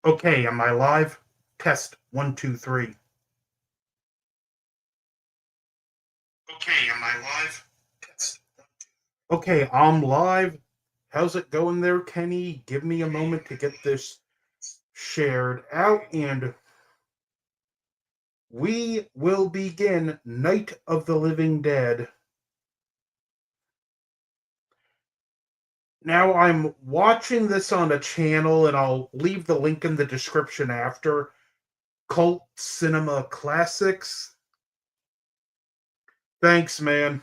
Okay, am I live? Test 1, 2, 3. Okay, am I live? Test. Okay, I'm live. How's it going there, Kenny? Give me a moment to get this shared out, and we will begin Night of the Living Dead. Now, I'm watching this on a channel, and I'll leave the link in the description after. Cult Cinema Classics. Thanks, man.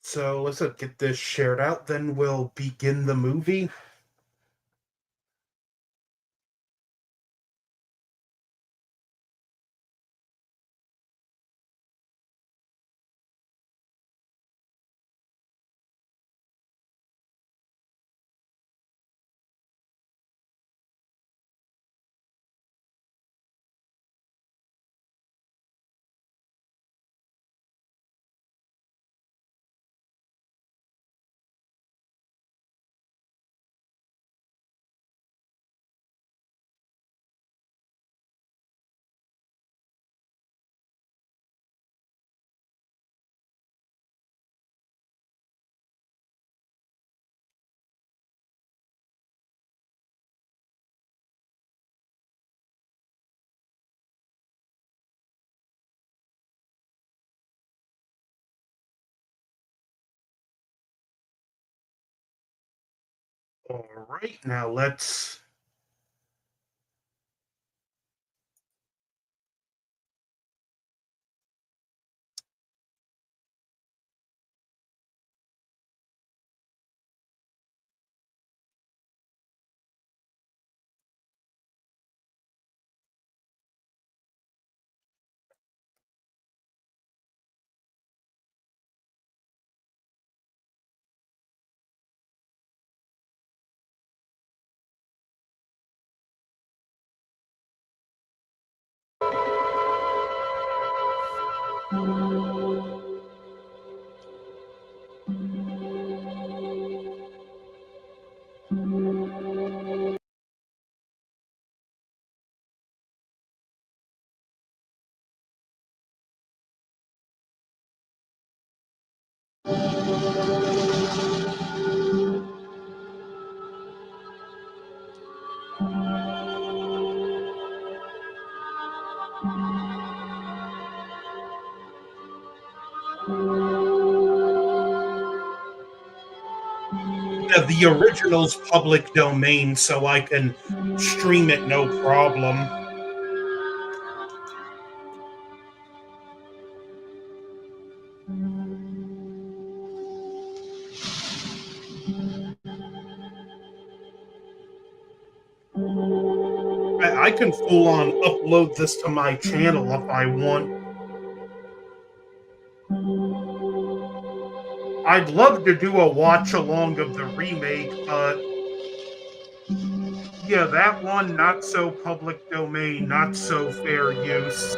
So let's get this shared out, then we'll begin the movie. All right, now let's. The original's public domain, so I can stream it no problem. I can full on upload this to my channel if I want. I'd love to do a watch along of the remake, but yeah, that one not so public domain, not so fair use.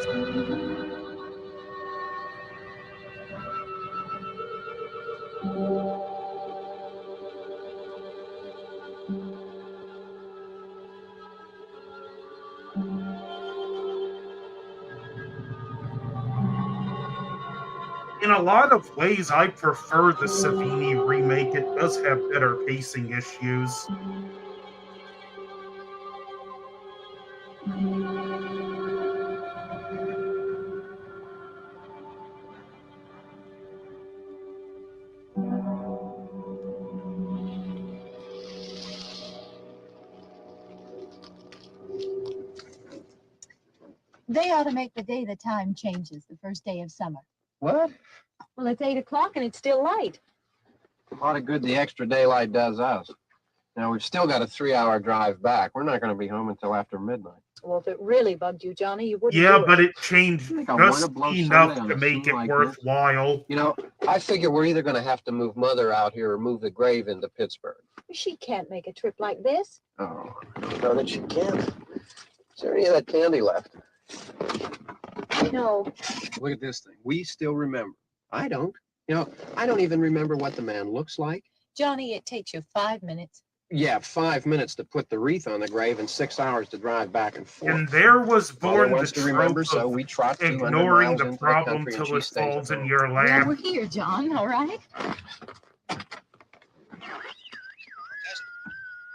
In a lot of ways, I prefer the Savini remake. It does have better pacing issues. They ought to make the day the time changes, the first day of summer. What? Well, it's 8 o'clock and it's still light. A lot of good the extra daylight does us. Now, we've still got a 3-hour drive back. We're not going to be home until after midnight. Well, if it really bugged you, Johnny, you wouldn't Yeah, do but it. it changed You think I want to just blow enough Sunday on to a make scene it like worthwhile. You know, I figure we're either going to have to move Mother out here or move the grave into Pittsburgh. She can't make a trip like this. Oh, no, that she can't. Is there any of that candy left? No. Look at this thing. We still remember. I don't. You know, I don't even remember what the man looks like. Johnny, it takes you 5 minutes. Yeah, 5 minutes to put the wreath on the grave and 6 hours to drive back and forth. And there was Mother born the wants to remember, trope so of we trot 200 ignoring miles the into the problem country and till she it stays at falls in home. your Well, lap. we're here, John, all right? Back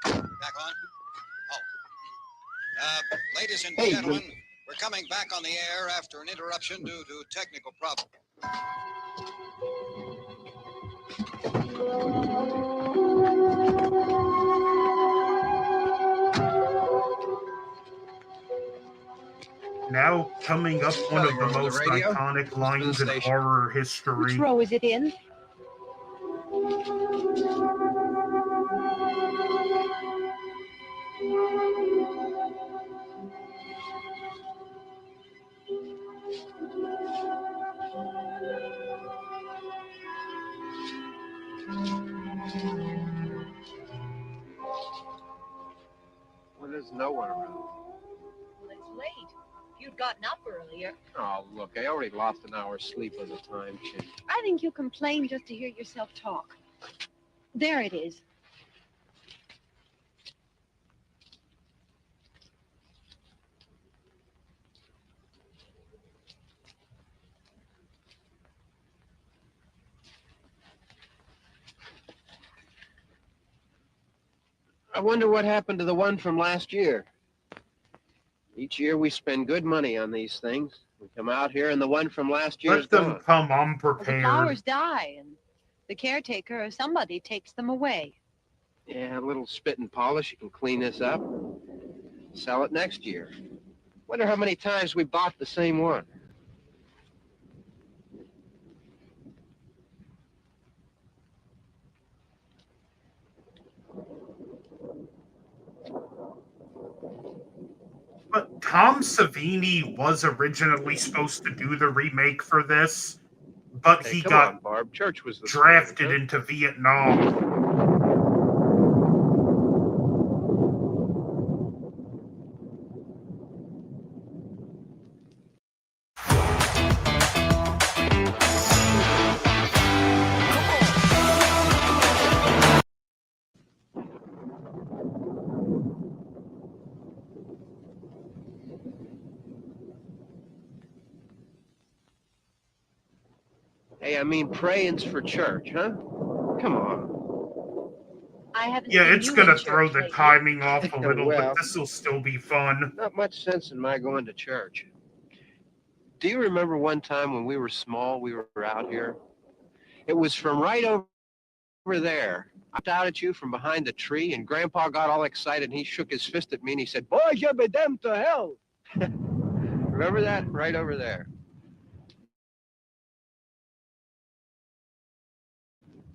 on? Oh. Ladies and gentlemen, we're coming back on the air after an interruption due to technical problems. Now coming up one of the Over the most radio? iconic lines in station. horror Which history. row is it in? Well, there's no one around. Well, it's late. If you'd gotten up earlier. Oh, look, I already lost an hour's sleep on the time change. I think you complain just to hear yourself talk. There it is. I wonder what happened to the one from last year. Each year we spend good money on these things. We come out here and the one from last year's Let them gone. come Well, the unprepared. flowers die, and the caretaker or somebody takes them away. Yeah, a little spit and polish. You can clean this up. Sell it next year. Wonder how many times we bought the same one. But Tom Savini was originally supposed to do the remake for this, but Hey, he come got on, Barb. Church was the drafted sign, into Vietnam. Hey, I mean, praying's for church, huh? Come on. I haven't Yeah, seen it's you in gonna church throw the lately. timing off a little, Well. but this will still be fun. Not much sense in my going to church. Do you remember one time when we were small, we were out here? It was from right over there. I looked out at you from behind the tree, and Grandpa got all excited, and he shook his fist at me, and he said, "Boys, you'll be damned to hell." Remember that? Right over there.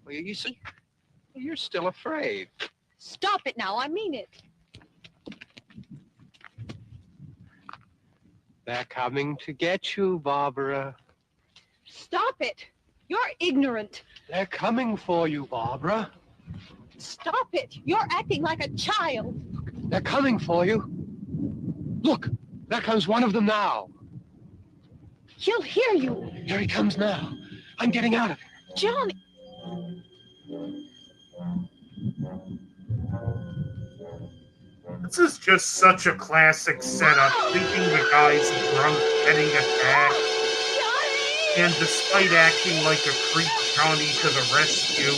Well, you see, you're still afraid. Stop it now, I mean it. They're coming to get you, Barbara. Stop it. You're ignorant. They're coming for you, Barbara. Stop it. You're acting like a child. They're coming for you. Look, there comes one of them now. He'll hear you. Here he comes now. I'm getting out of here. Johnny. This is just such a classic setup, thinking the guy's drunk, getting attacked, Johnny! and despite acting like a creep, Johnny to the rescue.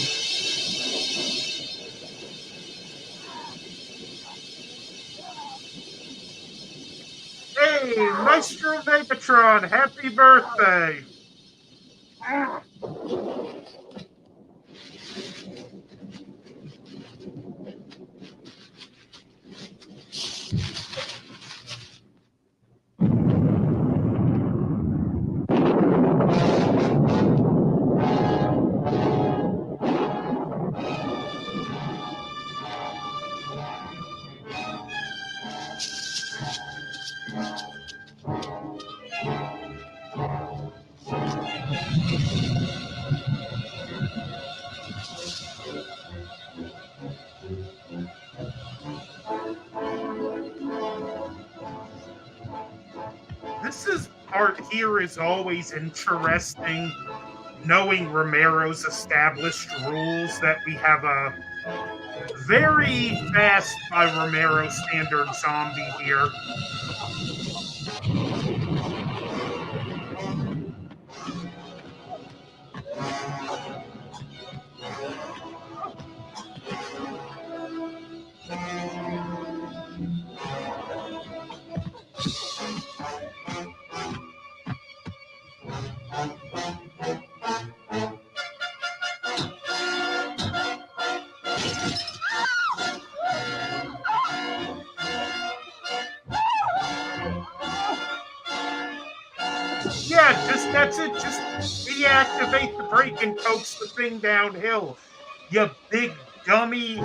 Hey, Maestro Megatron, happy birthday! This part here is always interesting, knowing Romero's established rules that we have a very fast by Romero standard zombie here. Yeah, that's it. Just deactivate the brake and coax the thing downhill. You big dummy.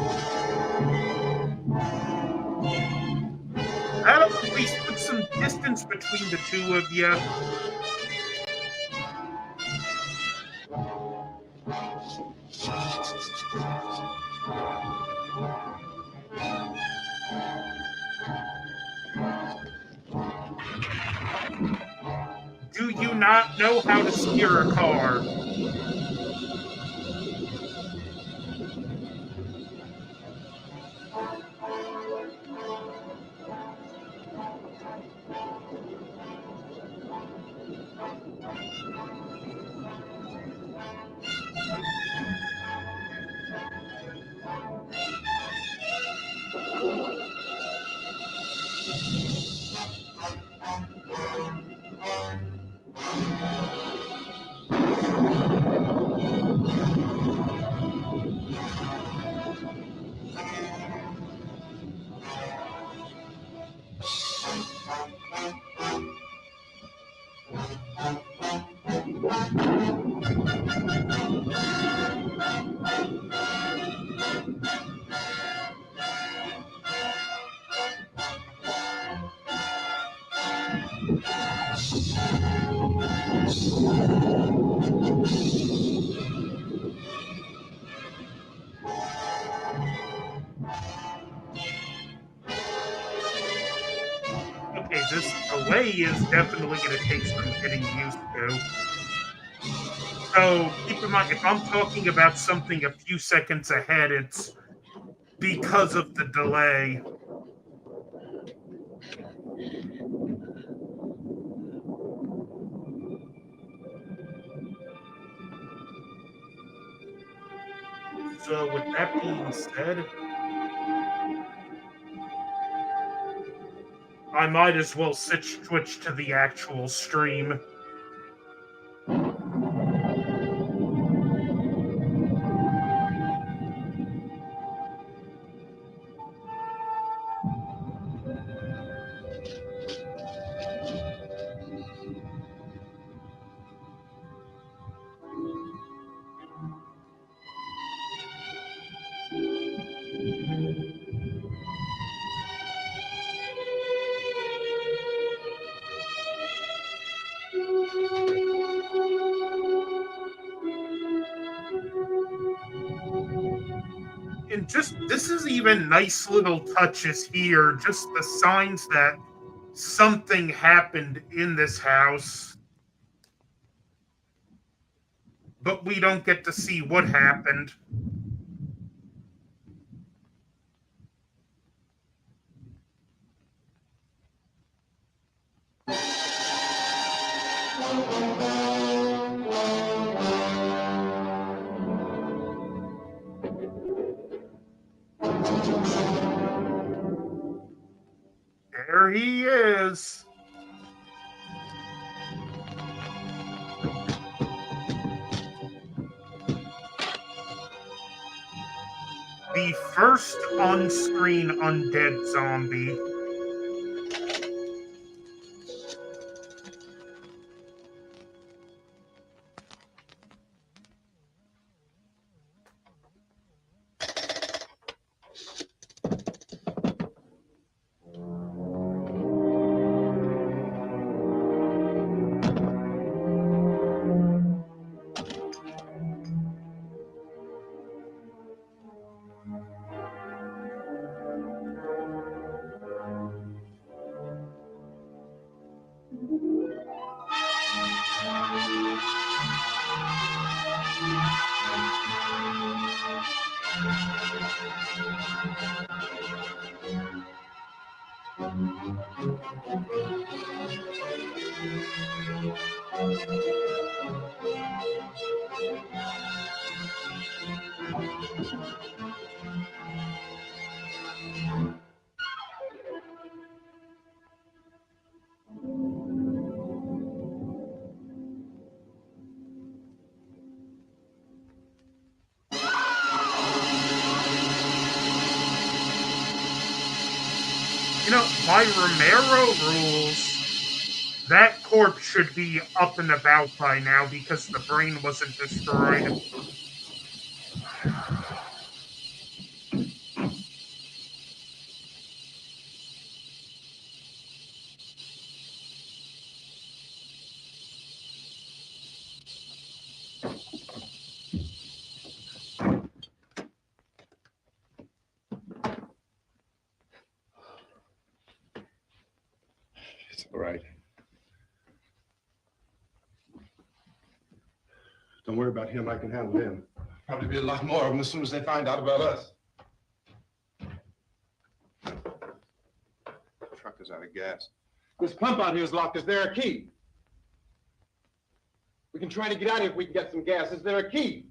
That'll at least put some distance between the two of you. Do you not know how to steer a car? Okay, this delay is definitely going to take some getting used to. So keep in mind, if I'm talking about something a few seconds ahead, it's because of the delay. So with that being said, I might as well switch to the actual stream. And just this is even nice little touches here, just the signs that something happened in this house. But we don't get to see what happened. There he is. The first on-screen undead zombie. You know, by Romero rules, that corpse should be up and about by now because the brain wasn't destroyed. It's all right. Don't worry about him. I can handle him. Probably be a lot more of them as soon as they find out about us. The truck is out of gas. This pump out here is locked. Is there a key? We can try to get out of here if we can get some gas. Is there a key?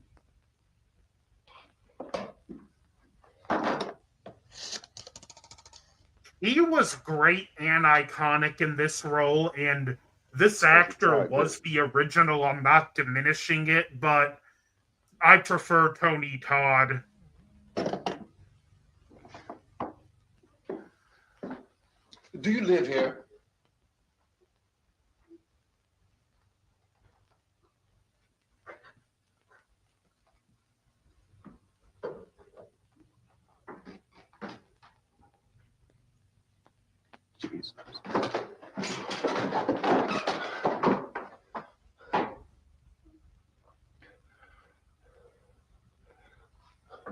He was great and iconic in this role, and this actor was the original. I'm not diminishing it, but I prefer Tony Todd. Do you live here? Jesus.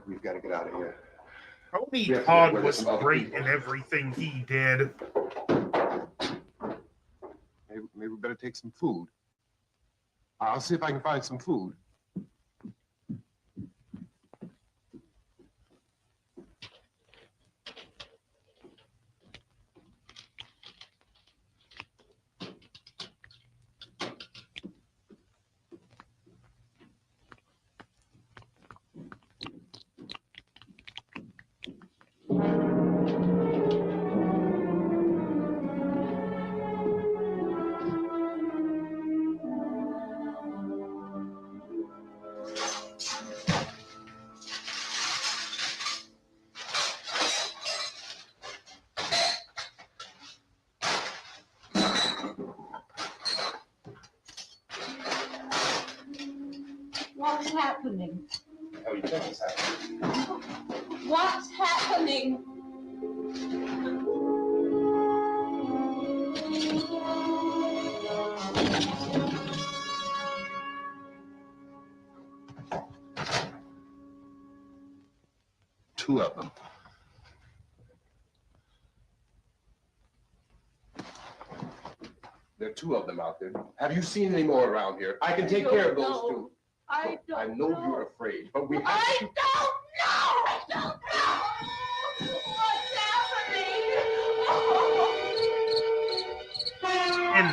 We've got to get out of here. Tony Todd was great in everything he did. Maybe we better take some food. I'll see if I can find some food. What's happening? How do you think it's happening? What's happening? Two of them. There are two of them out there. Have you seen any more around here? I can take care of those two. I don't I know you're afraid, but we have I to. don't know! I don't know! What's happening? And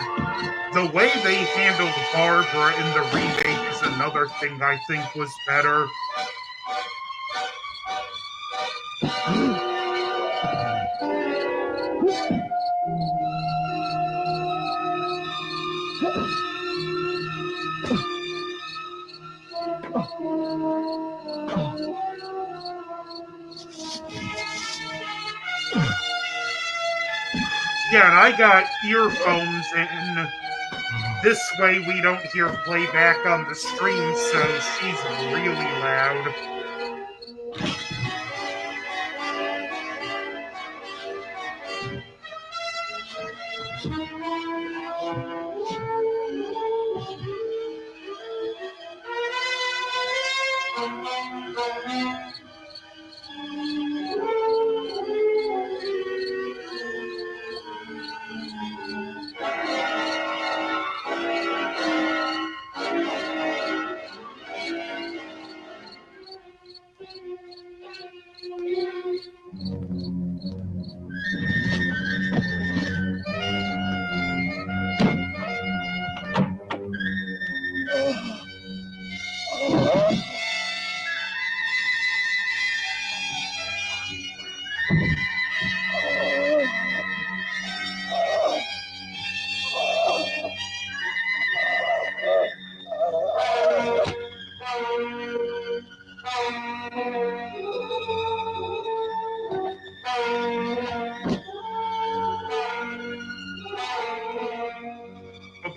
the way they handled Barbara in the remake is another thing I think was better. Yeah, and I got earphones, and this way we don't hear playback on the stream, so she's really loud.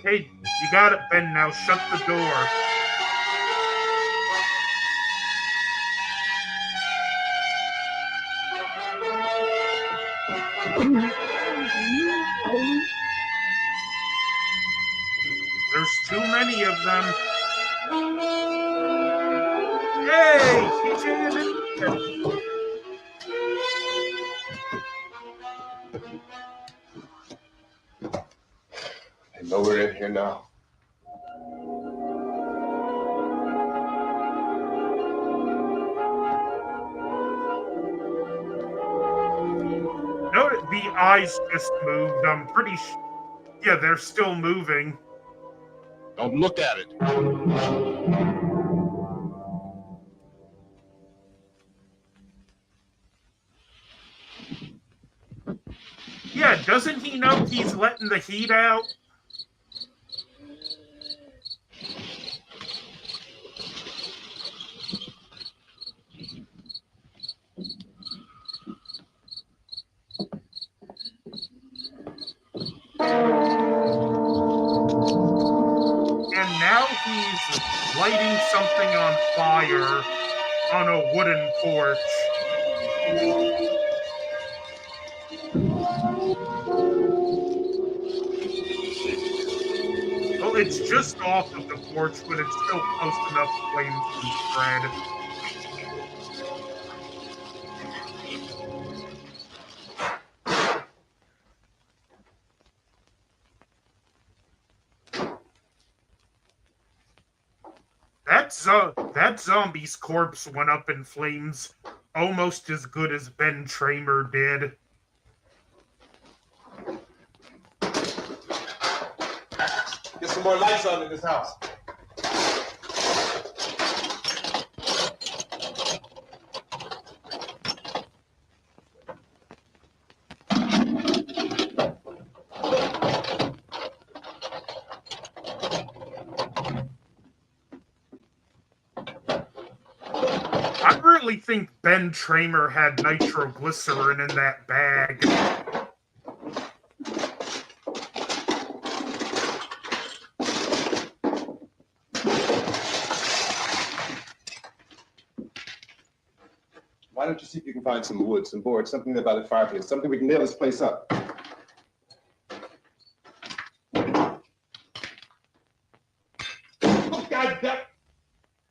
Okay, you got it, Ben. Now shut the door. There's too many of them. Hey, TJ and it. I know we're in here now. No, the eyes just moved. I'm pretty sure. Yeah, they're still moving. Don't look at it. Yeah, doesn't he know he's letting the heat out? And now he's lighting something on fire on a wooden porch. Well, it's just off of the porch, but it's still close enough flames can spread. That zombie's corpse went up in flames almost as good as Ben Tramer did. Get some more lights on in this house. I really think Ben Tramer had nitroglycerin in that bag. Why don't you see if you can find some wood, some board, something there by the fireplace, something we can nail this place up. Oh, God, that...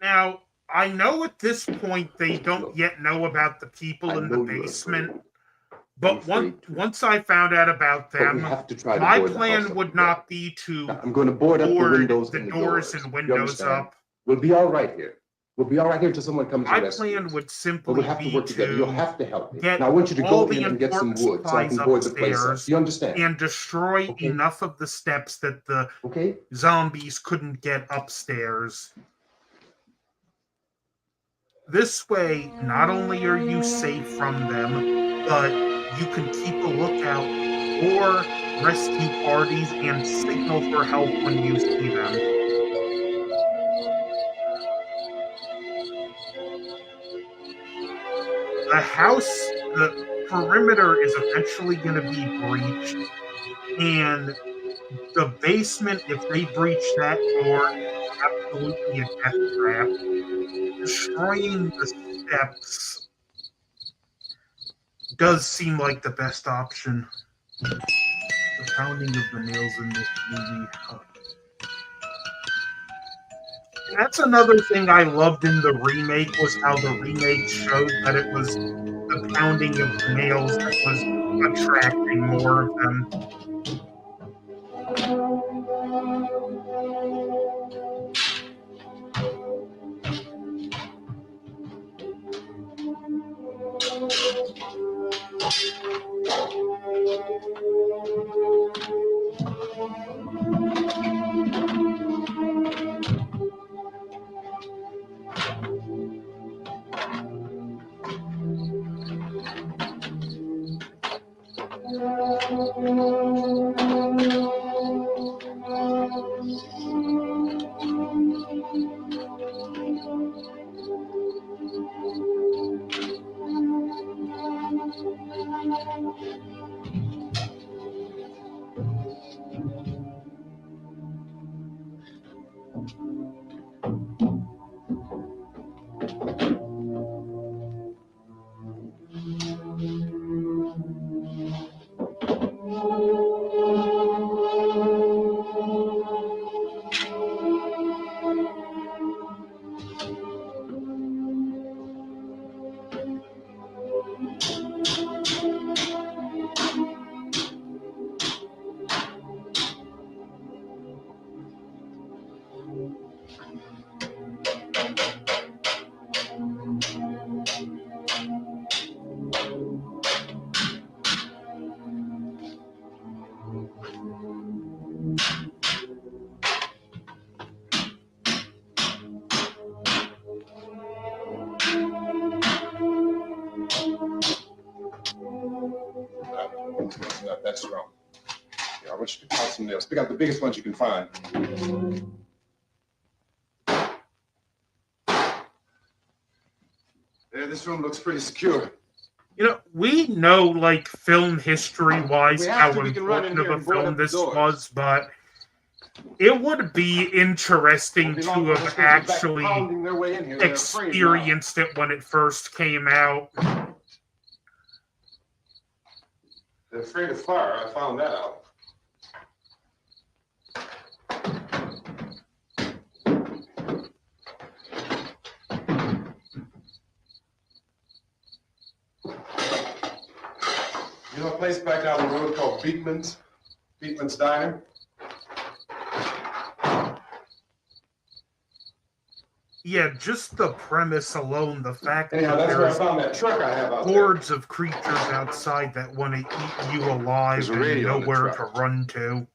Now, I know at this point they don't yet know about the people I in the know you're basement, afraid. but once I found out about But we them, have to try to my board the house plan up would together. not be to Now, I'm going to board up the board windows the and the doors doors. and You windows understand? up. We'll be all right here. We'll be all right here until someone comes My and rescues plan us. would But simply we'll have to be work together. You'll to have to help me. get Now, I want you to all go the in and get some important wood so I can supplies board the place up. upstairs Do you understand? and destroy Okay. enough of the steps that the Okay? zombies couldn't get upstairs. This way, not only are you safe from them, but you can keep a lookout for rescue parties and signal for help when you see them. The perimeter is eventually going to be breached, and the basement, if they breach that door, is absolutely a death trap. Destroying the steps does seem like the best option. The pounding of the nails in this movie. And that's another thing I loved in the remake was how the remake showed that it was the pounding of the nails that was attracting more of them. that's wrong. Yeah, I want you to count some nails. Pick out the biggest ones you can find. There, this room looks pretty secure. You know, we know, like, film history-wise, We how have to, we can run in important here of a and board film up the this doors. was, but it would be interesting Won't be to long before have those things are back actually pounding their way in here. They're afraid now. experienced it when it first came out. They're afraid of fire. I found that out. You know a place back down the road called Beekman's? Beekman's Diner? Yeah, just the premise alone, the fact Anyhow, that that's where I there's found that truck I have out there. hordes of creatures outside that want to eat you alive There's a and radio in the nowhere to truck. run to.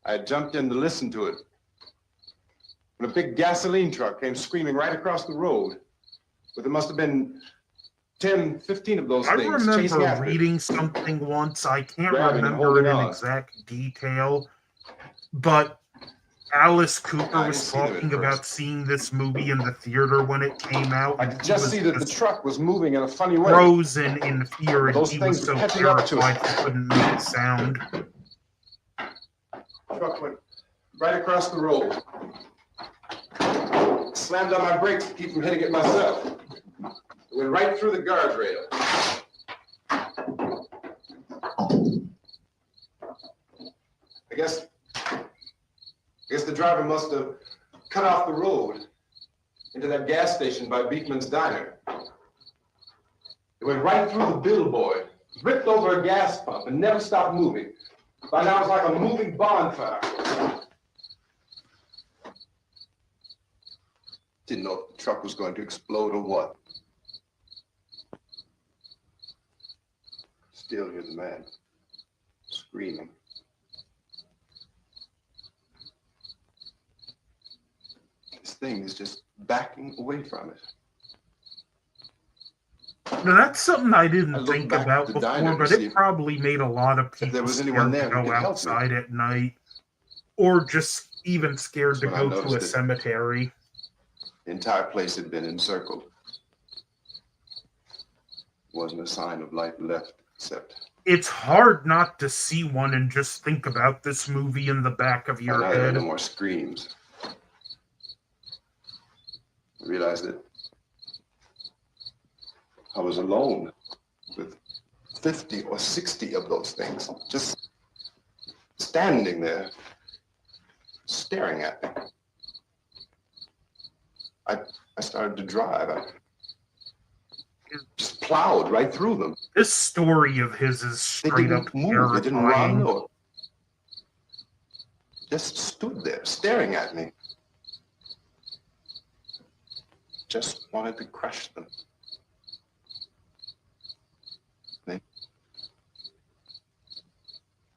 I jumped in to listen to it when a big gasoline truck came screaming right across the road. But there must have been 10, 15 of those I things chasing remember after it. reading something once, I can't Grabbing and remember it holding in on. exact detail, but Alice Cooper I was didn't see them at talking first. about seeing this movie in the theater when it came out. I and could he just was see that the just truck was moving in a funny way. frozen in fear, and Those he things was were so catching up to terrified it. he couldn't make a sound. The truck went right across the road. Slammed on my brakes to keep from hitting it myself. It went right through the guardrail. I guess the driver must have cut off the road into that gas station by Beekman's Diner. It went right through the billboard, ripped over a gas pump, and never stopped moving. By now it's like a moving bonfire. Didn't know if the truck was going to explode or what. Still hear the man screaming. This thing is just backing away from it. Now, that's something I I didn't looked think back at about the before, diner to but see it probably made a lot of there people was anyone scared to there who go could help me. outside at night, or just even scared to That's when I go to a noticed it. cemetery. The entire place had been encircled. Wasn't a sign of life left, except It's hard not to see one and just think about this movie in the back of by your now there were head. no more screams. I realized that I was alone with 50 or 60 of those things, just standing there, staring at me. I started to drive. I just plowed right through them. This story of his is They straight up didn't move. They didn't run terrifying. or just stood there staring at me. Just wanted to crush them. They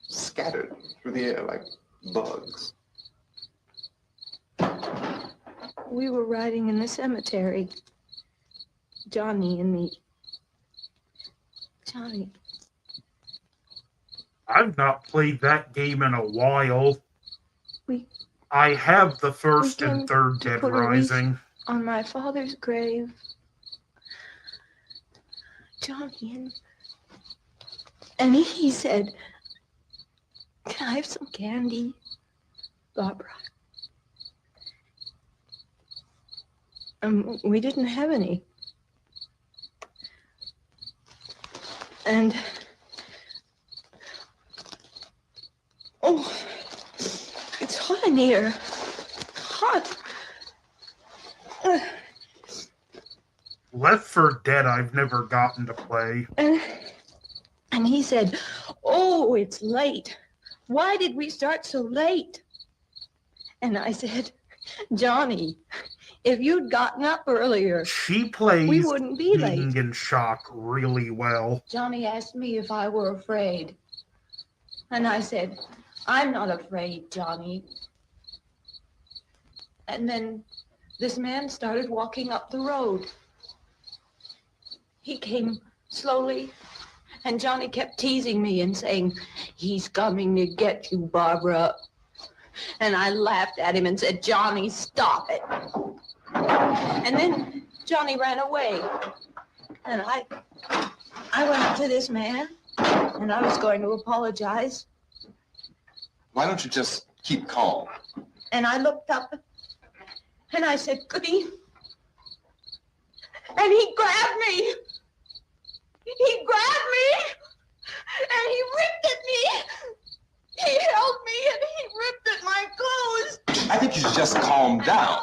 scattered through the air like bugs. We were riding in the cemetery. Johnny and me. Johnny. I've not played that game in a while. We- I have the first came and third to Dead put a wreath Rising. on my father's grave. Johnny and he said, "Can I have some candy, Barbara?" We didn't have any. And oh, it's hot in here. Hot. Left 4 Dead I've never gotten to play. And he said, "Oh, it's late. Why did we start so late?" And I said, "Johnny, if you'd gotten up earlier, She we plays wouldn't be late." being in shock really well. Johnny asked me if I were afraid. And I said, "I'm not afraid, Johnny." And then this man started walking up the road. He came slowly And Johnny kept teasing me and saying, he's coming to get you, Barbara. And I laughed at him and said, Johnny, stop it. And then Johnny ran away. And I went up to this man, and I was going to apologize. Why don't you just keep calm? And I looked up, and I said, Goody. And he grabbed me. He grabbed me, and he ripped at me. He held me, and he ripped at my clothes. I think you should just calm down.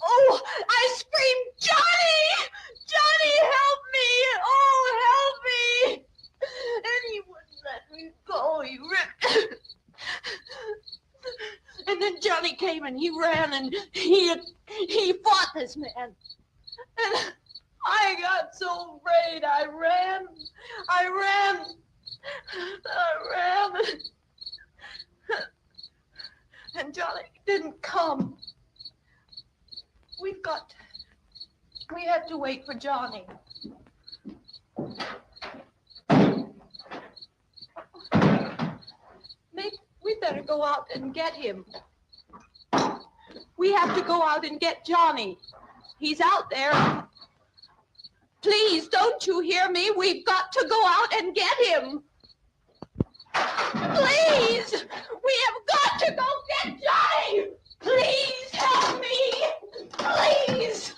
Oh, I screamed, Johnny! Johnny, help me! Oh, help me! And he wouldn't let me go. He ripped. And then Johnny came and he ran and he fought this man. And I got so afraid. I ran. And Johnny didn't come. We had to wait for Johnny. Maybe we better go out and get him. We have to go out and get Johnny. He's out there. Please, don't you hear me? We've got to go out and get him. Please, we have got to go get Johnny. Please help me. Please.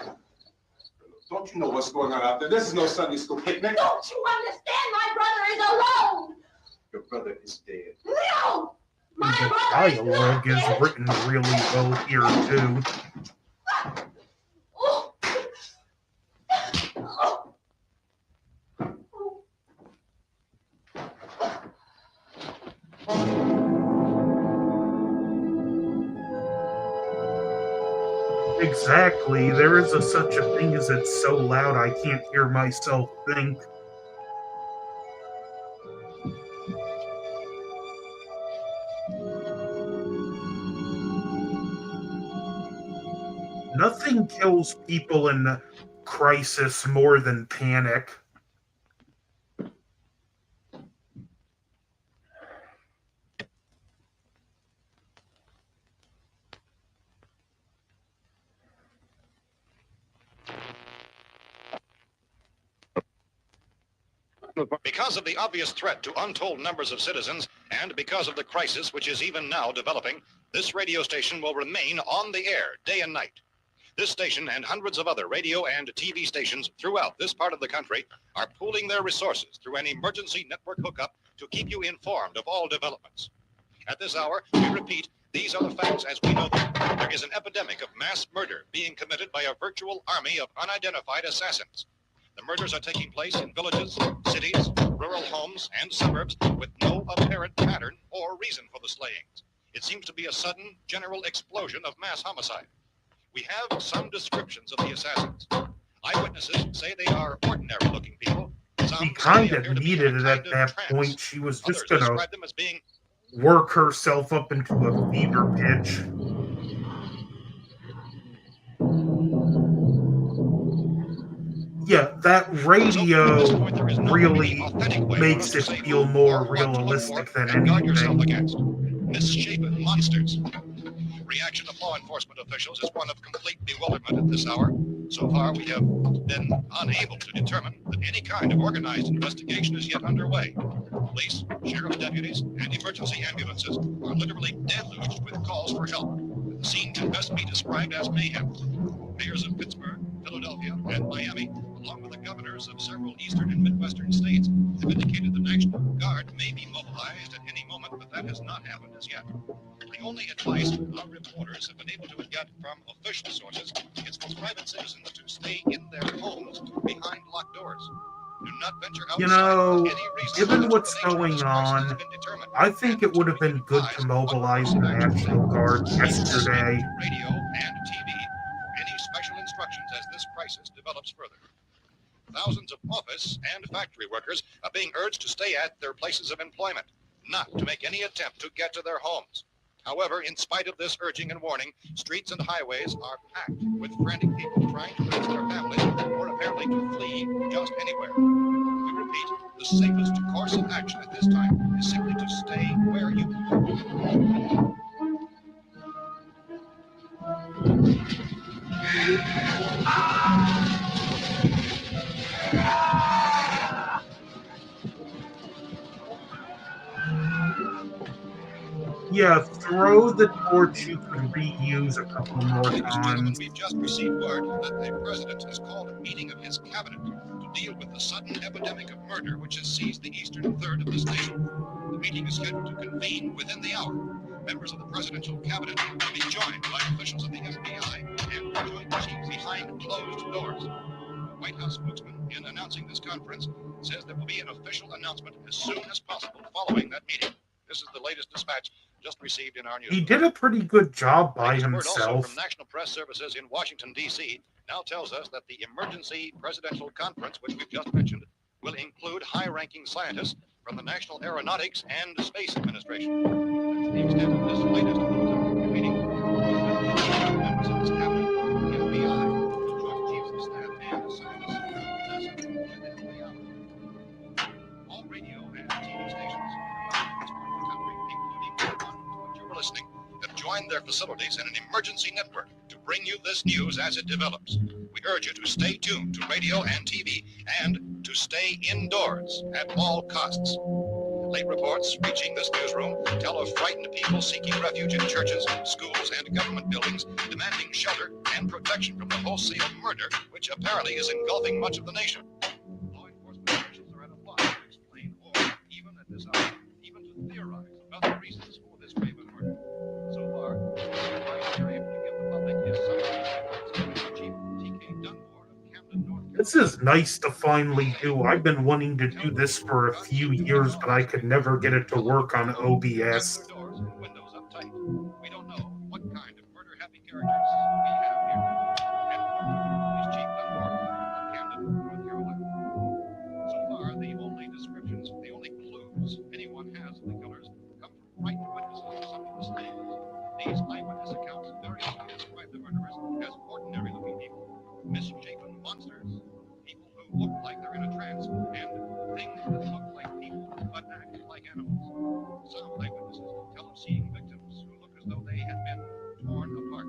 Don't you know what's going on out there? This is no Sunday school picnic. Don't you understand? My brother is alone. Your brother is dead. No. My The brother is not dialogue is dead. written really well here, too. Oh. Oh. Exactly. There is such a thing as it's so loud I can't hear myself think. Nothing kills people in crisis more than panic. Because of the obvious threat to untold numbers of citizens and because of the crisis which is even now developing, this radio station will remain on the air day and night. This station and hundreds of other radio and TV stations throughout this part of the country are pooling their resources through an emergency network hookup to keep you informed of all developments. At this hour, we repeat, these are the facts as we know them. There is an epidemic of mass murder being committed by a virtual army of unidentified assassins. The murders are taking place in villages, cities, rural homes, and suburbs with no apparent pattern or reason for the slayings. It seems to be a sudden, general explosion of mass homicide. We have some descriptions of the assassins. Eyewitnesses say they are ordinary-looking people. Some She kind say they of appear to be needed in a it kind at of that trance. point. She was Others just going to describe them as being work herself up into a fever pitch. Yeah, that radio really makes it feel more realistic than guard yourself anything. against. Misshapen monsters. Reaction of law enforcement officials is one of complete bewilderment at this hour. So far, we have been unable to determine that any kind of organized investigation is yet underway. Police, sheriff's deputies, and emergency ambulances are literally deluged with calls for help. The scene can best be described as mayhem. Mayors of Pittsburgh, Philadelphia, and Miami, along with the governors of several eastern and midwestern states, have indicated the National Guard may be mobilized at any moment, but that has not happened as yet. The only advice our reporters have been able to get from official sources is for private citizens to stay in their homes behind locked doors. Do not venture outside You know, for any reason given until what's the nature of going this crisis has on, been determined. I think it would have been good to mobilize the National Guard yesterday. Radio and TV for any special instructions as this crisis develops further. Thousands of office and factory workers are being urged to stay at their places of employment, not to make any attempt to get to their homes. However, in spite of this urging and warning, streets and highways are packed with frantic people trying to reach their families or apparently to flee just anywhere. We repeat, repeat, the safest course of action at this time is simply to stay where you are. Yeah, throw the torch you could reuse a couple more Ladies and gentlemen, times. we've just received word that the president has called a meeting of his cabinet to deal with the sudden epidemic of murder which has seized the eastern third of this nation. The meeting is scheduled to convene within the hour. Members of the presidential cabinet will be joined by officials of the FBI and the joint chief behind closed doors. The White House spokesman, in announcing this conference, says there will be an official announcement as soon as possible following that meeting. This is the latest dispatch just received in our news. He did a pretty good job by Latest word also himself. from National Press Services in Washington, D.C. now tells us that the emergency presidential conference, which we've just mentioned, will include high-ranking scientists from the National Aeronautics and Space Administration. That's the extent of this latest military meeting. Members of this cabinet, the FBI, the Joint Chiefs of Staff, and scientists from NASA within the hour. All radio and TV stations around this part of the country, including the one to which you were listening, have joined their facilities in an emergency network to bring you this news as it develops. We urge you to stay tuned to radio and TV and to stay indoors at all costs. Late reports reaching this newsroom tell of frightened people seeking refuge in churches, schools, and government buildings, demanding shelter and protection from the wholesale murder which apparently is engulfing much of the nation. Law enforcement officials are at a loss to explain or, even at this hour, even to theorize about the reasons for this raven murder. So far, the advice they're able to give the public is some Chief T.K. Dunmore of Camden, North Carolina. This is nice to finally do. I've been wanting to do this for a few years, but I could never get it to work on OBS. Doors and windows up tight. We don't know what kind of murder-happy characters we have here. And Police Chief Dunmore of Camden, North Carolina. So far, the only descriptions, the only clues anyone has of the killers come from frightened witnesses of some of the slayings. These eyewitness accounts very often describe the murderers as ordinary-looking people, misshapen monsters, people who look like they're in a trance, and things that look like people but act like animals. Some eyewitnesses tell of seeing victims who look as though they had been torn apart.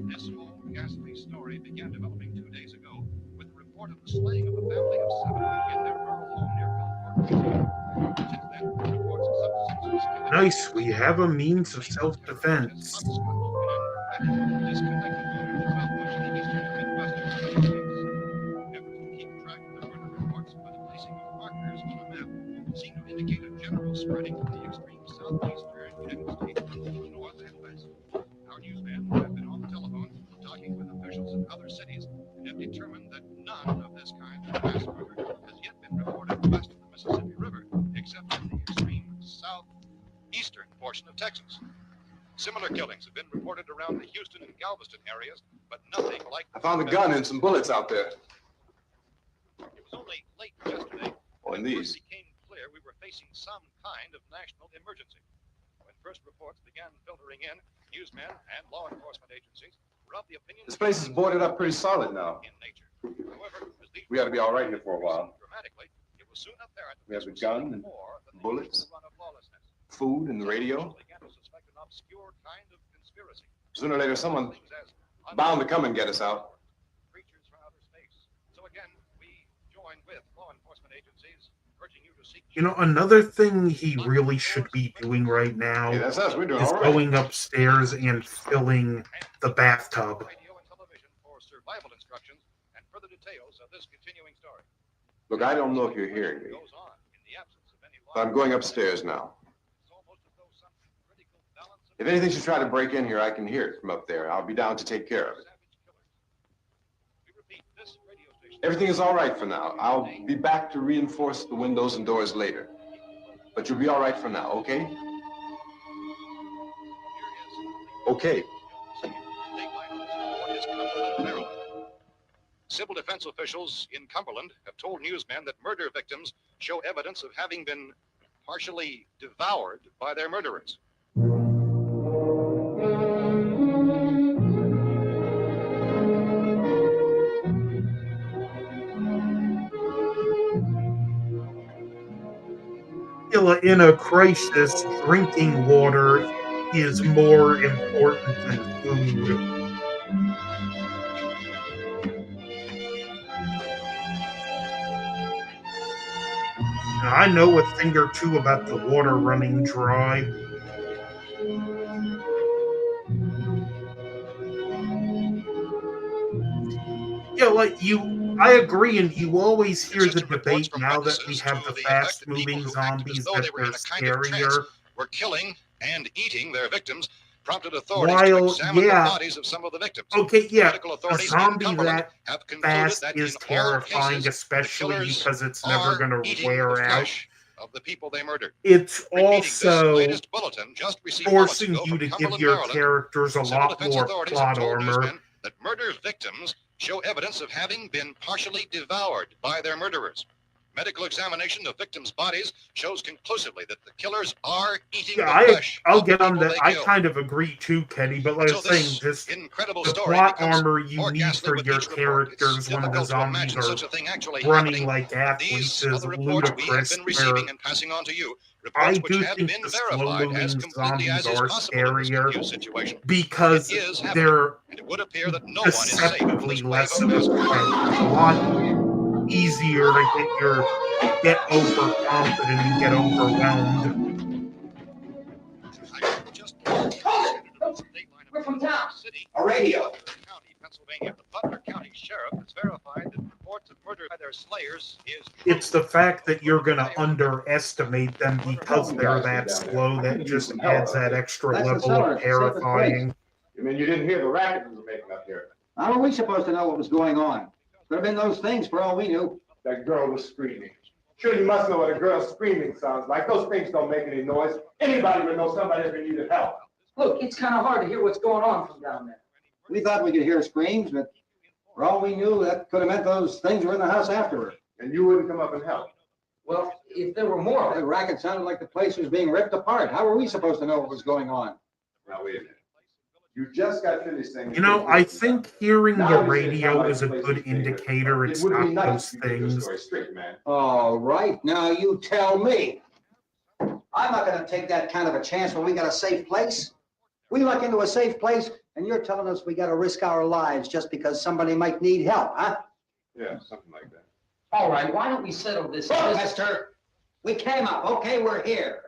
This whole ghastly story began developing 2 days ago with the report of the slaying of a family of 7 in their rural home near Gulfport. Since then, reports of substances Nice, we have a means of self-defense. Seem to indicate a general spreading of the extreme southeastern United States from the north and west. Our newsmen have been on the telephone talking with officials in other cities and have determined that none of this kind of mass murder has yet been reported west of the Mississippi River, except in the extreme southeastern portion of Texas. Similar killings have been reported around the Houston and Galveston areas, but nothing like. I found a gun and some bullets out there. It was only late yesterday Oh, and when it these. first became clear we were facing some kind of national emergency. When first reports began filtering in, newsmen and law enforcement agencies were of the opinion This place is boarded up pretty solid now. in nature. However, as these We ought to be all right here for a while. dramatically, it was soon apparent that We have this a was gun something and more than the bullets. usual run of lawlessness. Food and the radio. Some began to suspect an obscure kind of conspiracy. Sooner or later, someone Things as bound to come and get us out. creatures from outer space. So again, we join with law enforcement agencies, urging you to seek. You know, another thing he really should be doing right now Hey, that's us. We're doing is all right. going upstairs and filling the bathtub. Radio and television for survival instructions and further details of this continuing story. Look, I don't know if you're hearing me, Goes on in the absence of any but I'm going upstairs now. It's almost as though some critical balance of If anything should try to break in here, I can hear it from up there. I'll be down to take care of it. savage killers. We repeat, this radio station. Everything is all right for now. I'll be back to reinforce the windows and doors later. But you'll be all right for now, okay? Okay. Civil defense officials in Cumberland have told newsmen that murder victims show evidence of having been partially devoured by their murderers. Yeah, in a crisis, drinking water is more important than food. And I know a thing or two about the water running dry. Yeah, I agree, and you always hear the Consistent reports debate from now that we witnesses to have the the affected people fast-moving who acted as zombies though that they were they're in a kind of trance, scarier. were killing and eating their victims, prompted authorities to While, examine the yeah, bodies of some of the victims. okay, yeah, Medical a authorities in zombie Cumberland that have concluded fast that in is all terrifying, cases, the especially killers because it's never are going to eating the wear out. flesh of the people they murdered. It's Repeating this also latest bulletin just received moments forcing ago you from to give Cumberland, your Maryland, characters a civil lot defense more authorities have plot told armor. newsmen that murder victims show evidence of having been partially devoured by their murderers. Medical examination of victims' bodies shows conclusively that the killers are eating Yeah, the flesh I'll of the get on people that. they I kill. kind of agree too, Kenny, but like I So was saying, this just incredible the story plot becomes armor you more need ghastly for with your each report. It's characters when the difficult to zombies imagine are such a thing actually running happening, like but athletes these are is the reports we have ludicrous. been Where receiving and passing on to you. I Reports which do have think been the verified as slow-moving completely zombies as is are possible in this scarier confused situation. because It is happening, they're and it would appear that no one is safe from deceptively this wave less of of a mass murder. threat. It's a lot easier to get overconfident and get overwhelmed. We're from town. A radio. County, Pennsylvania. The Butler County Sheriff has verified that reports of murder by their slayers is true. It's the fact that you're going to underestimate them because they're that slow that just adds that extra That's the level cellar. of It's the safest place. terrifying. You mean you didn't hear the racket we were making up here? How are we supposed to know what was going on? Could have been those things for all we knew. That girl was screaming. Sure, you must know what a girl screaming sounds like. Those things don't make any noise. Anybody would know somebody ever needed help. Look, it's kind of hard to hear what's going on from down there. We thought we could hear screams, but for all we knew, that could have meant those things were in the house afterward. And you wouldn't come up and help. Well, if there were more of The them, racket sounded like the place was being ripped apart. How were we supposed to know what was going on? Now, wait a minute. You just got finished saying... You know, I think hearing the Now you say radio somebody is a plays good his favorite. indicator It it's would be not nice those if you get your things. story straight, man. All right, now you tell me. I'm not gonna take that kind of a chance when we got a safe place. We luck into a safe place, and you're telling us we gotta risk our lives just because somebody might need help, huh? Yeah, something like that. all right, why don't we settle this? Look, mister, we came up, okay, we're here.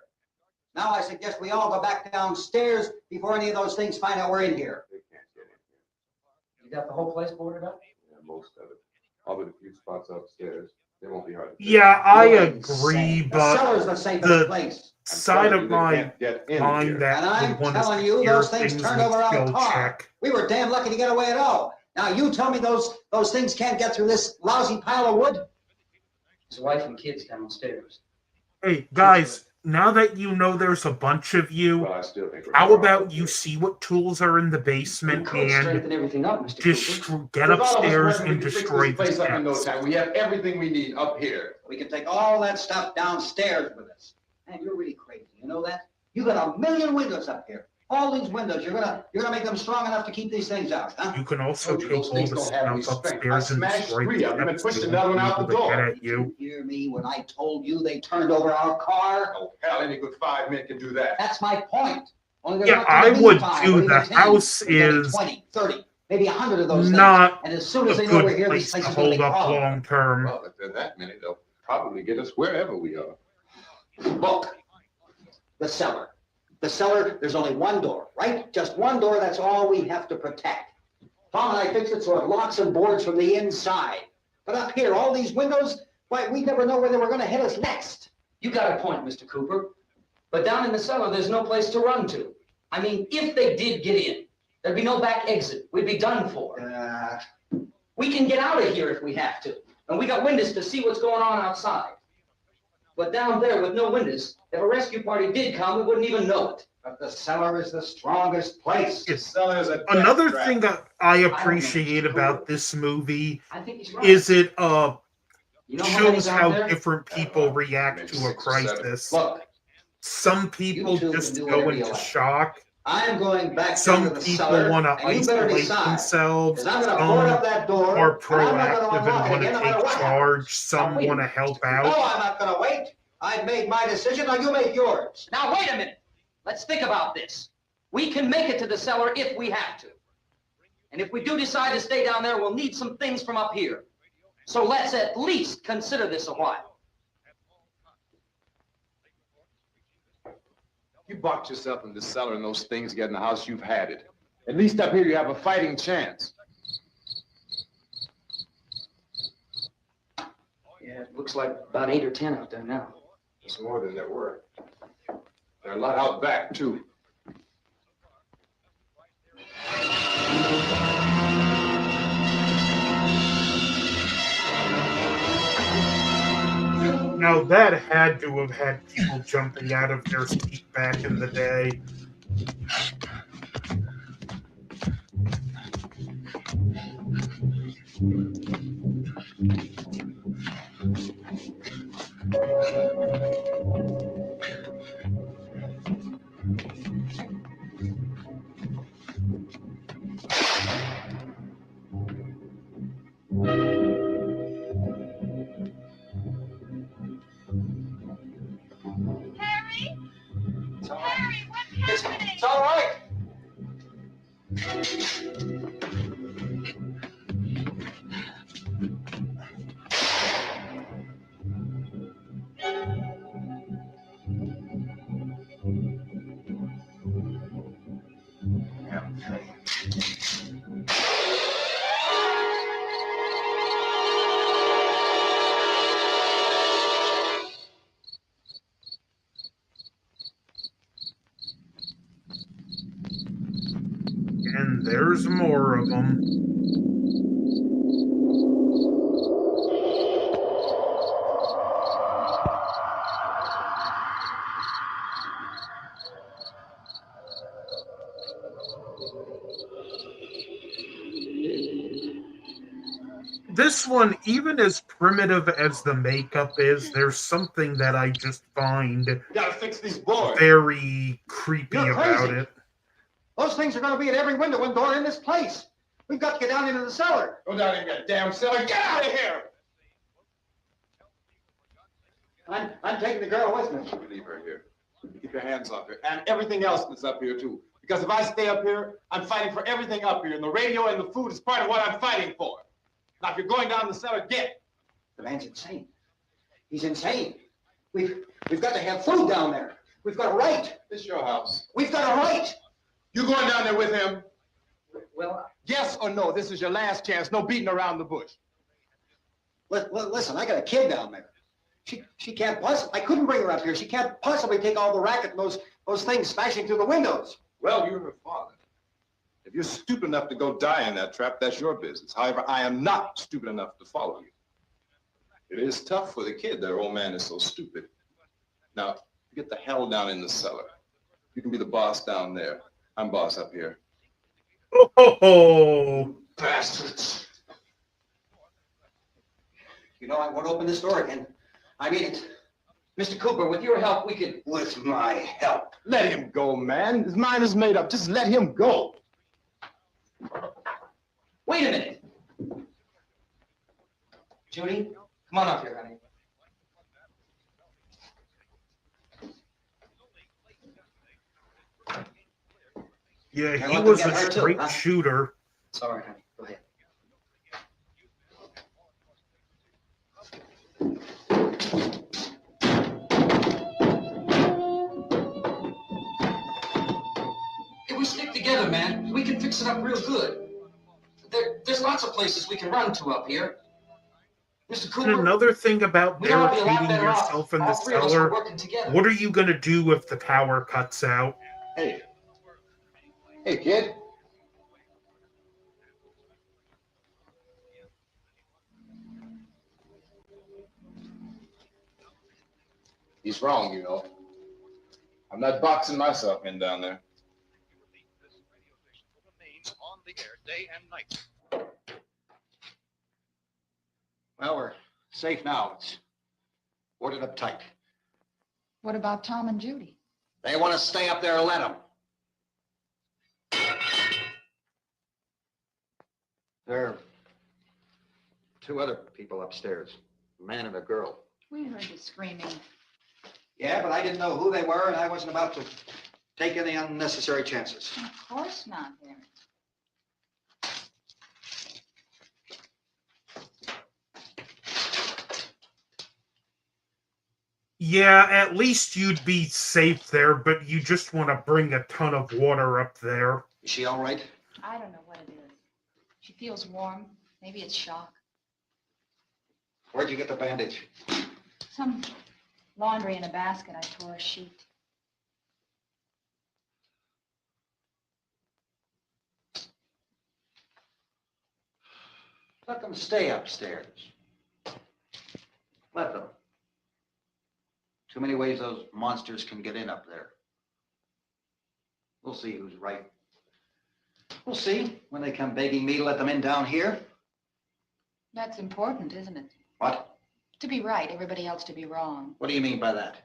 Now I suggest we all go back downstairs before any of those things find out we're in here. They can't get in here. You got the whole place boarded up? Yeah, most of it. All but a few spots upstairs. They won't be hard to fix. Yeah, I You're agree, insane. The but cellar's the safest the place. I'm side telling of you, they my can't get in mind here. that And I'm would want to telling you, secure those things things turned with over our skill car. check. We were damn lucky to get away at all. Now you tell me those things can't get through this lousy pile of wood? His wife and kids downstairs. Hey, guys, now that you know there's a bunch of you, Well, I still think we're how better off about up you here. see what tools are in the We basement could and strengthen everything up, Mr. Cooper. get With all of us upstairs working, and we can fix destroy this the place up in no steps? time. We have everything we need up here. We can take all that stuff downstairs with us. Man, you're really crazy. You know that? You got a million windows up here. All these windows, you're gonna make them strong enough to keep these things out, huh? You can also Told you take those all things the don't have any stuff strength. upstairs I and smashed destroy 3 the of them and steps. pushed They another won't one be out able the to door. get at you. Hear me when I told you they turned over our car? Oh, hell, any good 5 men can do that. That's my point. Only there's Yeah, not gonna I be would 5 too. or even The 10. house There's gonna be is 20, 30, maybe 100 of those things. not And as soon a as they know we're good here, this place place to is gonna be hold up crawling. long term. Well, if they're that many, they'll probably get us wherever we are. Look, the cellar. The cellar, there's only one door, right? Just one door, that's all we have to protect. Tom and I fixed it so it locks and boards from the inside. But up here, all these windows, why, we never know where they were gonna hit us next. You got a point, Mr. Cooper. But down in the cellar, there's no place to run to. I mean, if they did get in, there'd be no back exit. We'd be done for. We can get out of here if we have to. And we got windows to see what's going on outside. But down there with no windows, if a rescue party did come, we wouldn't even know it. But the cellar is the strongest place. The cellar's a death Another trap. thing I appreciate about this movie I think he's right. is it You know how many's shows out how there? different people react maybe to a 6 or 7. crisis. Look, Some people You two just can do go whatever you into like. shock. I'm going back down Some to the people cellar, want to and you better isolate decide. themselves. Because I'm gonna board Some up that door, are and I'm not gonna proactive and unlock it want to again no matter take what charge. happens. Some wait a want to minute. help No, out. I'm not gonna wait. I've made my decision, now you make yours. Now, wait a minute. Let's think about this. We can make it to the cellar if we have to. And if we do decide to stay down there, we'll need some things from up here. So let's at least consider this a while. You box yourself in the cellar and those things get in the house, you've had it. At least up here you have a fighting chance. Yeah, it looks like about 8 or 10 out there now. It's more than there were. There are a lot out back, too. Now that had to have had people jumping out of their seat back in the day. Harry? It's all right. Harry, what's happening? It's all right. And there's more of them. This one, even as primitive as the makeup is, there's something that I just find You gotta fix these boards. very creepy You're about crazy. it. Those things are gonna be at every window and door in this place. We've got to get down into the cellar. Go down in that damn cellar. Get out of here! I'm taking the girl with me. You leave her here. Keep your hands off her. And everything else that's up here, too. Because if I stay up here, I'm fighting for everything up here. And the radio and the food is part of what I'm fighting for. Now, if you're going down the cellar, get. The man's insane. He's insane. We've got to have food down there. We've got a right. This your house. We've got a right. You going down there with him? Well, Yes or no? This is your last chance. No beating around the bush. Listen, I got a kid down there. She can't possibly, I couldn't bring her up here. She can't possibly take all the racket and those things smashing through the windows. Well, you're her father. If you're stupid enough to go die in that trap, that's your business. However, I am not stupid enough to follow you. It is tough for the kid. That old man is so stupid. Now, get the hell down in the cellar. You can be the boss down there. I'm boss up here. Oh, ho, ho. Bastards. You know, I won't open this door again. I mean it. Mr. Cooper, with your help, we could... With my help. Let him go, man. His mind is made up. Just let him go. Wait a minute. Judy, come on up here, honey. Yeah, Now he let them was get a her too, straight huh? shooter. It's all right, honey. Go ahead. If we stick together, man, we can fix it up real good. There's lots of places we can run to up here. Mr. And Cooper, another thing about we ought to be a lot barricading better off. yourself in the All three of us cellar, are working together. what are you going to do if the power cuts out? Hey. Hey, kid. He's wrong, you know. I'm not boxing myself in down there. This radio station remains on the air day and night. Well, we're safe now. It's boarded up tight. What about Tom and Judy? They want to stay up there, let them. There are two other people upstairs, a man and a girl. We heard you screaming. Yeah, but I didn't know who they were, and I wasn't about to take any unnecessary chances. Of course not, Harry. Yeah, at least you'd be safe there, but you just want to bring a ton of water up there. Is she all right? I don't know what it is. She feels warm. Maybe it's shock. Where'd you get the bandage? Some laundry in a basket. I tore a sheet. Let them stay upstairs. Let them. Too many ways those monsters can get in up there. We'll see who's right. We'll see when they come begging me to let them in down here. That's important, isn't it? What? To be right, everybody else to be wrong. What do you mean by that?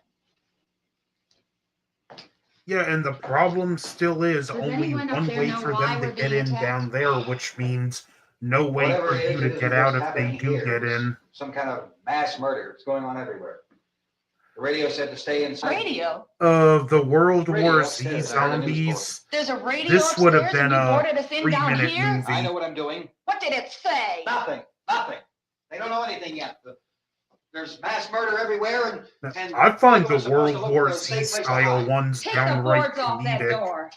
Yeah, and the problem still is Does only anyone up one there way know for why them to we're get being in attacked? down there, which means no way Whatever for it you is, to it get isn't out just if they happening do here. get in. Some kind of mass murder. It's going on everywhere. The radio said to stay inside. Radio? The World Radio War upstairs, Z I heard a news zombies. There's a radio This would have upstairs been and you a boarded us in down 3-minute here? movie. I know what I'm doing. What did it say? Nothing. Nothing. They don't know anything yet. There's mass murder everywhere, and I find people are the supposed to World look War for a Z safe place to style hide. ones Take the downright boards off that comedic. door.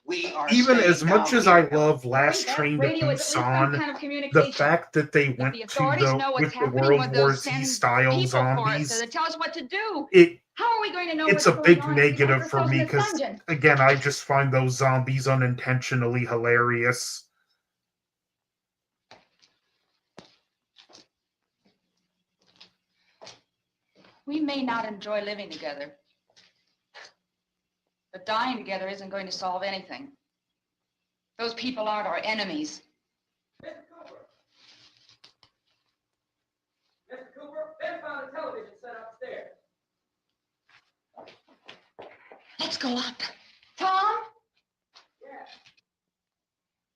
We are Even staying as much down as here, I Helen. love Last That Train to radio is at least some Busan, kind of the communication. fact that they If went the to authorities know what's with the happening World with War those Z 10 style people for us, so zombies, they tell us what to do. it How are we going to know it's what's a going big on if we lock negative for ourselves me in a because, dungeon? again, I just find those zombies unintentionally hilarious. We may not enjoy living together, but dying together isn't going to solve anything. Those people aren't our enemies. Mr. Cooper, Ben found a television set upstairs. Let's go up. Tom?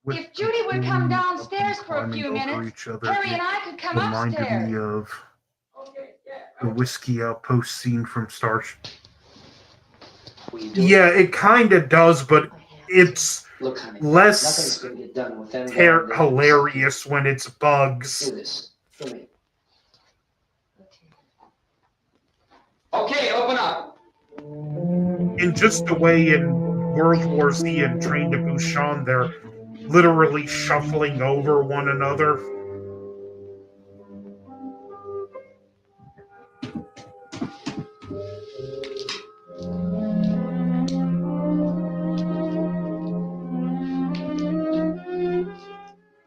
With If Judy would come people downstairs for a climbing few over minutes, each other, Harry and it I could come reminded upstairs. me of Okay, yeah. the Whiskey Outpost scene from Starship. Will you do it? Yeah, it kind of does, but it's Look, honey, less nothing's going to get done with them going there. hilarious when it's Do bugs. this for me. Okay, open up. In just the way in World War Z and Train to Busan, they're literally shuffling over one another.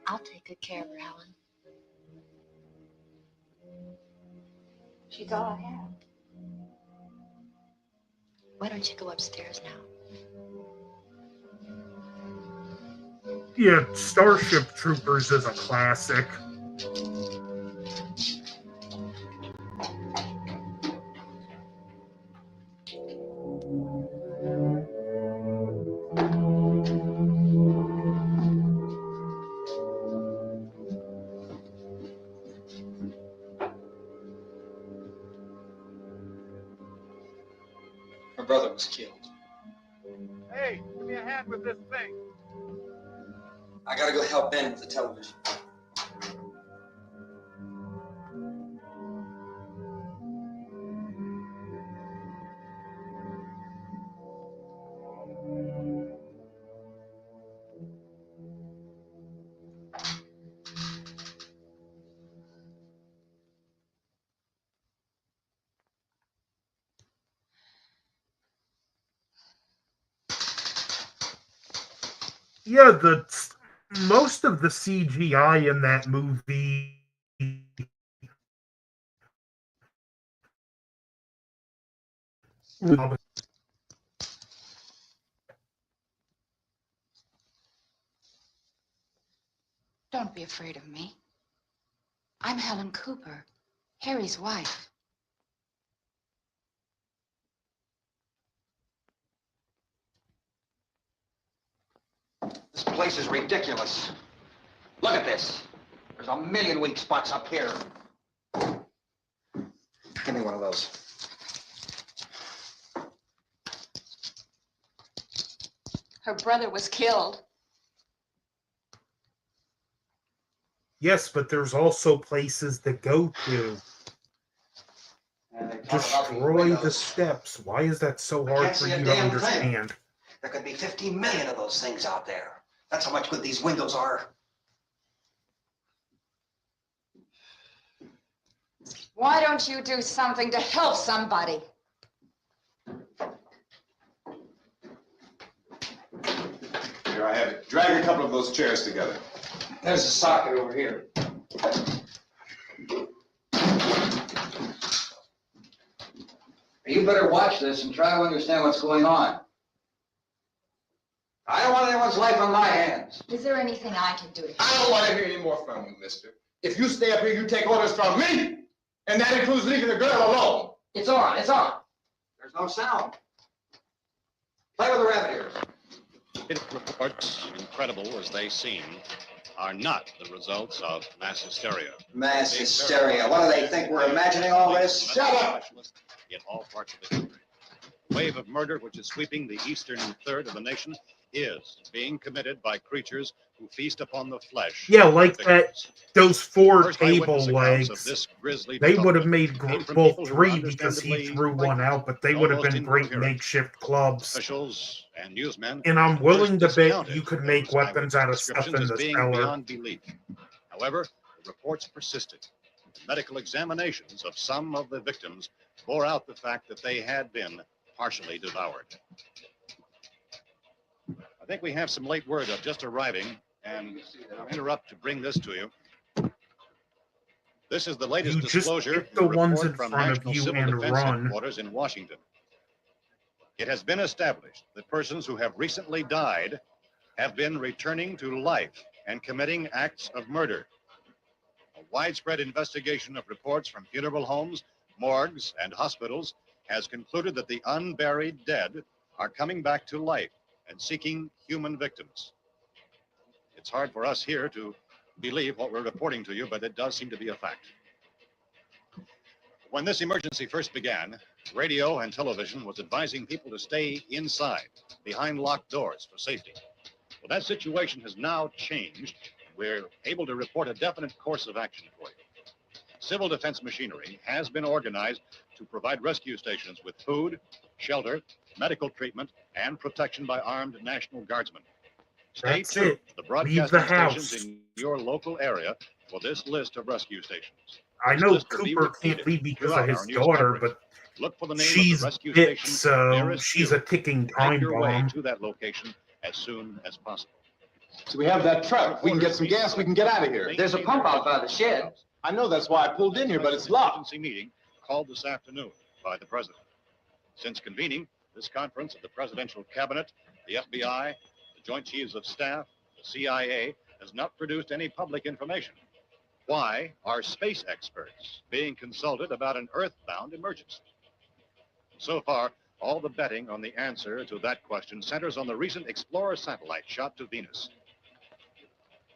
I'll take good care of her, Helen. She's all I have. Why don't you go upstairs now? Yeah, Starship Troopers is a classic. My brother was killed. Hey, give me a hand with this thing. I gotta go help Ben with the television. Yeah, most of the CGI in that movie Don't be afraid of me. I'm Helen Cooper, Harry's wife. This place is ridiculous. Look at this. There's a million weak spots up here. Give me one of those. Her brother was killed. Yes, but there's also places to go to. Destroy the steps. Why is that so hard Can't for see a you to damn thing. understand? There could be 15 million of those things out there. That's how much good these windows are. Why don't you do something to help somebody? Here I have it. Drag a couple of those chairs together. There's a socket over here. You better watch this and try to understand what's going on. I don't want anyone's life on my hands. Is there anything I can do to I don't want to hear any more from you, mister. If you stay up here, you take orders from me. And that includes leaving the girl alone. It's on, it's on. There's no sound. Play with the rabbit ears. Reports, incredible as they seem, are not the results of mass hysteria. Mass hysteria. What do they think? We're imagining all this? Shut up! In all parts of the country. The wave of murder which is sweeping the eastern third of the nation is being committed by creatures who feast upon the flesh. Yeah, like that. Those 4 First table eyewitness accounts of legs. this grisly They would have development made came from well people who 3 because he understandably threw one out, but they would have been great incoherent. makeshift clubs. Officials and newsmen And I'm willing to first bet discounted you could make those weapons out of eyewitness stuff in descriptions the as being cellar. beyond belief. However, the reports persisted. Medical examinations of some of the victims bore out the fact that they had been partially devoured. I think we have some late word of just arriving, and I'll interrupt to bring this to you. This is the latest You just disclosure pick the ones report in from front of National you Civil and Defense run. Headquarters in Washington. It has been established that persons who have recently died have been returning to life and committing acts of murder. A widespread investigation of reports from funeral homes, morgues, and hospitals has concluded that the unburied dead are coming back to life and seeking human victims. It's hard for us here to believe what we're reporting to you, but it does seem to be a fact. When this emergency first began, radio and television was advising people to stay inside, behind locked doors for safety. Well, that situation has now changed. We're able to report a definite course of action for you. Civil defense machinery has been organized to provide rescue stations with food, shelter, medical treatment, and protection by armed National Guardsmen. Stay That's tuned it. to the Leave broadcasting the house. stations in your local area for this list of rescue stations. I This know list will be Cooper can't repeated leave because of throughout his our news daughter, coverage. but Look for the name she's of the rescue bit, station so nearest she's you. a ticking Make time your way bomb. to that location as soon as possible. So we have that truck. If we can get some gas, we can get out of here. There's a pump out by the shed. I know, that's why I pulled in here, but it's locked. Emergency meeting called this afternoon by the president. Since convening this conference of the presidential cabinet, the FBI, the Joint Chiefs of Staff, the CIA has not produced any public information. Why are space experts being consulted about an earthbound emergency? So far, all the betting on the answer to that question centers on the recent Explorer satellite shot to Venus.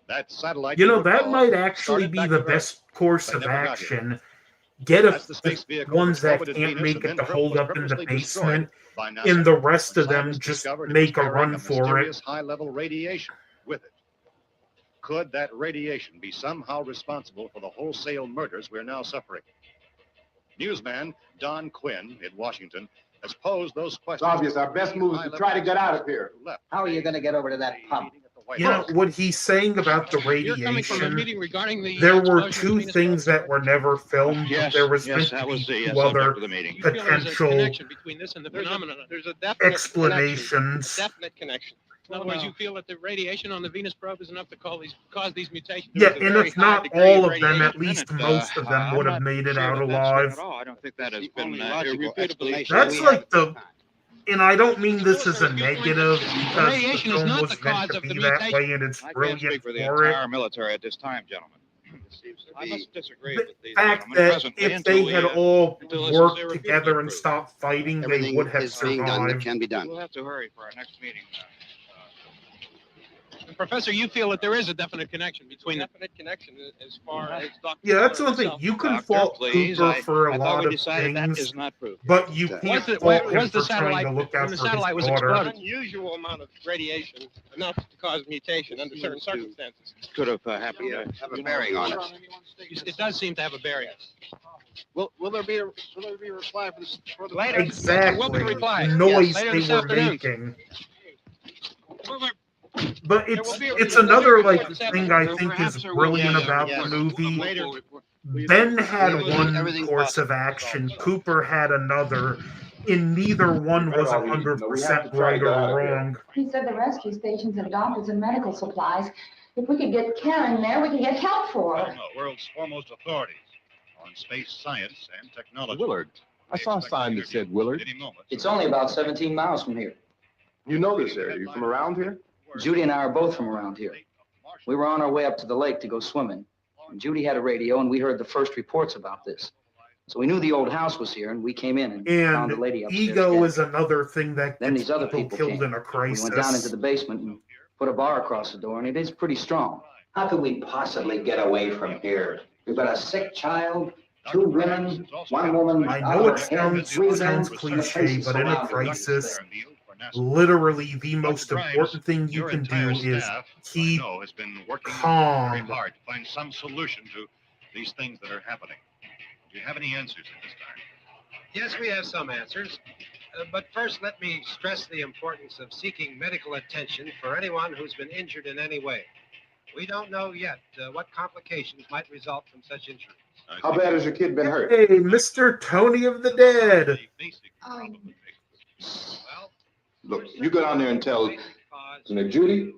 That satellite, You know, you'll that recall, might actually started be back the to Earth, best course but of never got here. action. Get That's the the space vehicle ones which that orbited can't Venus make and it then to hold was up in the purposely destroyed basement, by NASA and the rest when of them scientists just discovered it was make a carrying run a for it. mysterious high-level radiation with it. Could that radiation be somehow responsible for the wholesale murders we're now suffering? Newsman Don Quinn in Washington has posed those questions. It's obvious our best move is to try to get out of here. How are you going to get over to that pump? You know, what he's saying about the You're coming from a radiation, meeting regarding the there were explosion 2 Venus things that were never filmed, but there was meant that to was be the 2 subject other of the meeting. You feel there's a potential connection between this and the phenomenon. There's a definite explanations. connection. A definite connection. In other words, you feel that the radiation on the Venus probe is enough to cause these mutations. Yeah, and if not all of them, at least most of them would have made it out alive. I don't think that has been been irrefutably That's like the, and I don't mean this as a negative, because the radiation is film not was the meant cause to of the be that mutation. way, and it's I can't brilliant speak for the for it. entire military at this time, gentlemen. I must disagree with The these fact gentlemen that presently if until they we, had all until this is worked irrefutably together and proved. stopped fighting, they Everything would have is being done that survived. can be done. We'll have to hurry for our next meeting. Professor, you feel that there is a definite connection between Definite connection as far as Dr. Yeah, that's Seller one thing. himself. You can Doctor, fault please, Cooper for a I thought lot we of decided that things, is not proved. but you can't Was fault him the for trying satellite to look when out the for his satellite was daughter. An exploded? unusual amount of radiation, enough to cause mutation under certain circumstances. Could have Have a bearing on it. It does seem to have a bearing. Will there be a reply for the Later. Exactly. There will be a reply. The noise Yes, later they this were afternoon. making. Will there- But There will be a- it's there will be another a like report this thing I afternoon. think Perhaps is there will be brilliant a about report the movie. later. Ben had will do one everything course of possible. action, Cooper had another, and neither one was 100% right or wrong. He said the rescue stations had doctors and medical supplies. If we could get Karen there, we could get help for her. World's foremost authorities on space science and technology. Willard. I saw a sign that said Willard. It's only about 17 miles from here. You know this area. You from around here? Judy and I are both from around here. We were on our way up to the lake to go swimming. And Judy had a radio, and we heard the first reports about this. So we knew the old house was here, and we came in and found the lady upstairs. Ego dead. is another thing that Then gets these other people people killed came. in a crisis. We went down into the basement and put a bar across the door, and it is pretty strong. How could we possibly get away from here? We've got a sick child, 2 women, 1 woman. I out know of it her head, sounds 3 men, sounds and the cliche, place is but in a surrounded. crisis, literally the most important thing you Your can do entire is staff, keep I know, has been working very calm. hard to find some solution to these things that are happening. Do you have any answers at this time? Yes, we have some answers. But first, let me stress the importance of seeking medical attention for anyone who's been injured in any way. We don't know yet what complications might result from such injuries. How bad has your kid been hurt? Hey, Mr. Tony of the Dead. Look, you go down there and tell Judy.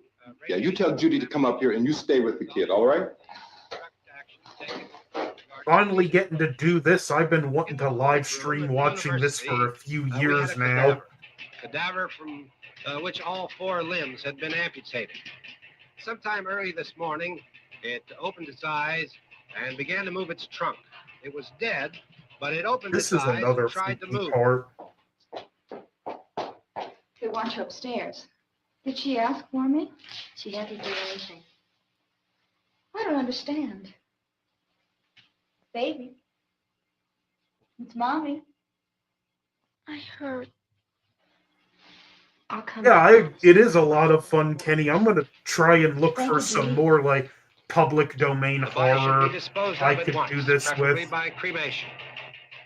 Yeah, you tell Judy to come up here and you stay with the kid, all right? Finally getting to do this. I've been wanting to live stream watching this for a few years now. Cadaver from which all 4 limbs had been amputated. Sometime early this morning, it opened its eyes and began to move its trunk. It was dead, but it opened This its is eyes another and tried to freaky move. part. We want you upstairs. Did she ask for me? She hasn't done anything. I don't understand. Baby, It's Mommy. I heard. I'll come. Yeah, it is a lot of fun, Kenny. I'm gonna try and look Thank for you, some Judy. more like public domain The body should horror be disposed I of at could once, do this preferably with. by cremation.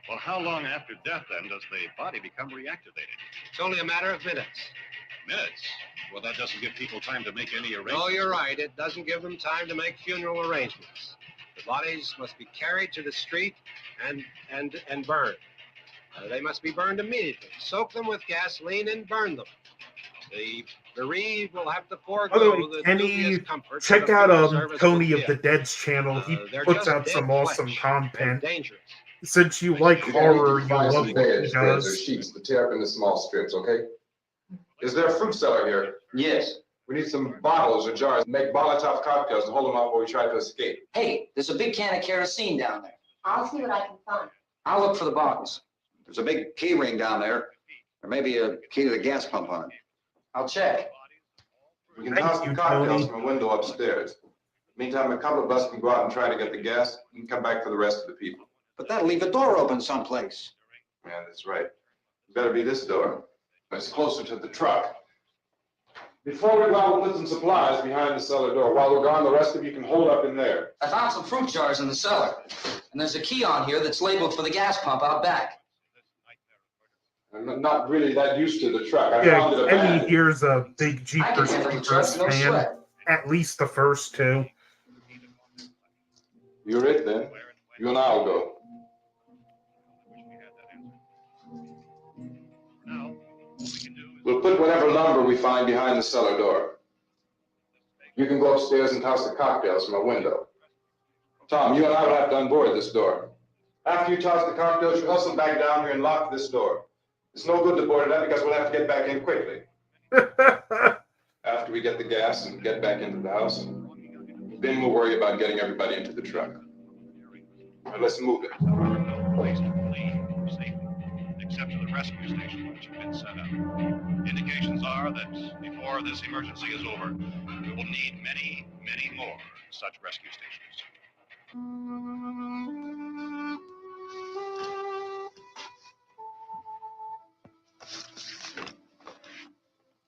Well, how long after death, then, does the body become reactivated? It's only a matter of minutes. Minutes? Well, that doesn't give people time to make any arrangements. No, you're right. It doesn't give them time to make funeral arrangements. The bodies must be carried to the street and burned. They must be burned immediately. Soak them with gasoline and burn them. The bereaved will have to By the forego way, the Kenny, dubious comforts check of a out funeral service Tony will of the give. Dead's channel. He They're puts just out dead some awesome flesh content. and dangerous. Since you like horror, you'll Find love some what he beds, or does. sheets to tear up into small strips, okay? Is there a fruit cellar here? Yes. We need some bottles or jars. Make Molotov cocktails and hold them up while we try to escape. Hey, there's a big can of kerosene down there. I'll see what I can find. I'll look for the bottles. There's a big key ring down there. There may be a key to the gas pump on it. I'll check. We can Thank toss you, the cocktails Tony. from a window upstairs. Meantime, a couple of us can go out and try to get the gas and come back for the rest of the people. But that'll leave the door open someplace. Yeah, that's right. It better be this door. It's closer to the truck. Before we go out, we'll put some supplies behind the cellar door. While we're gone, the rest of you can hold up in there. I found some fruit jars in the cellar. And there's a key on here that's labeled for the gas pump out back. I'm not really that used to the truck. I found it Yeah, Kenny abandoned. here's a big I Jeepers can handle the Creepers truck, no fan. sweat. At least the first 2. You're it then. You and I'll go. We'll put whatever lumber we find behind the cellar door. You can go upstairs and toss the cocktails from a window. Tom, you and I will have to unboard this door. After you toss the cocktails, you hustle back down here and lock this door. It's no good to board it up because we'll have to get back in quickly. After we get the gas and get back into the house, then we'll worry about getting everybody into the truck. Now let's move it. Place to flee for safety, except for the rescue stations which have been set up. Indications are that before this emergency is over, we will need many, many more such rescue stations.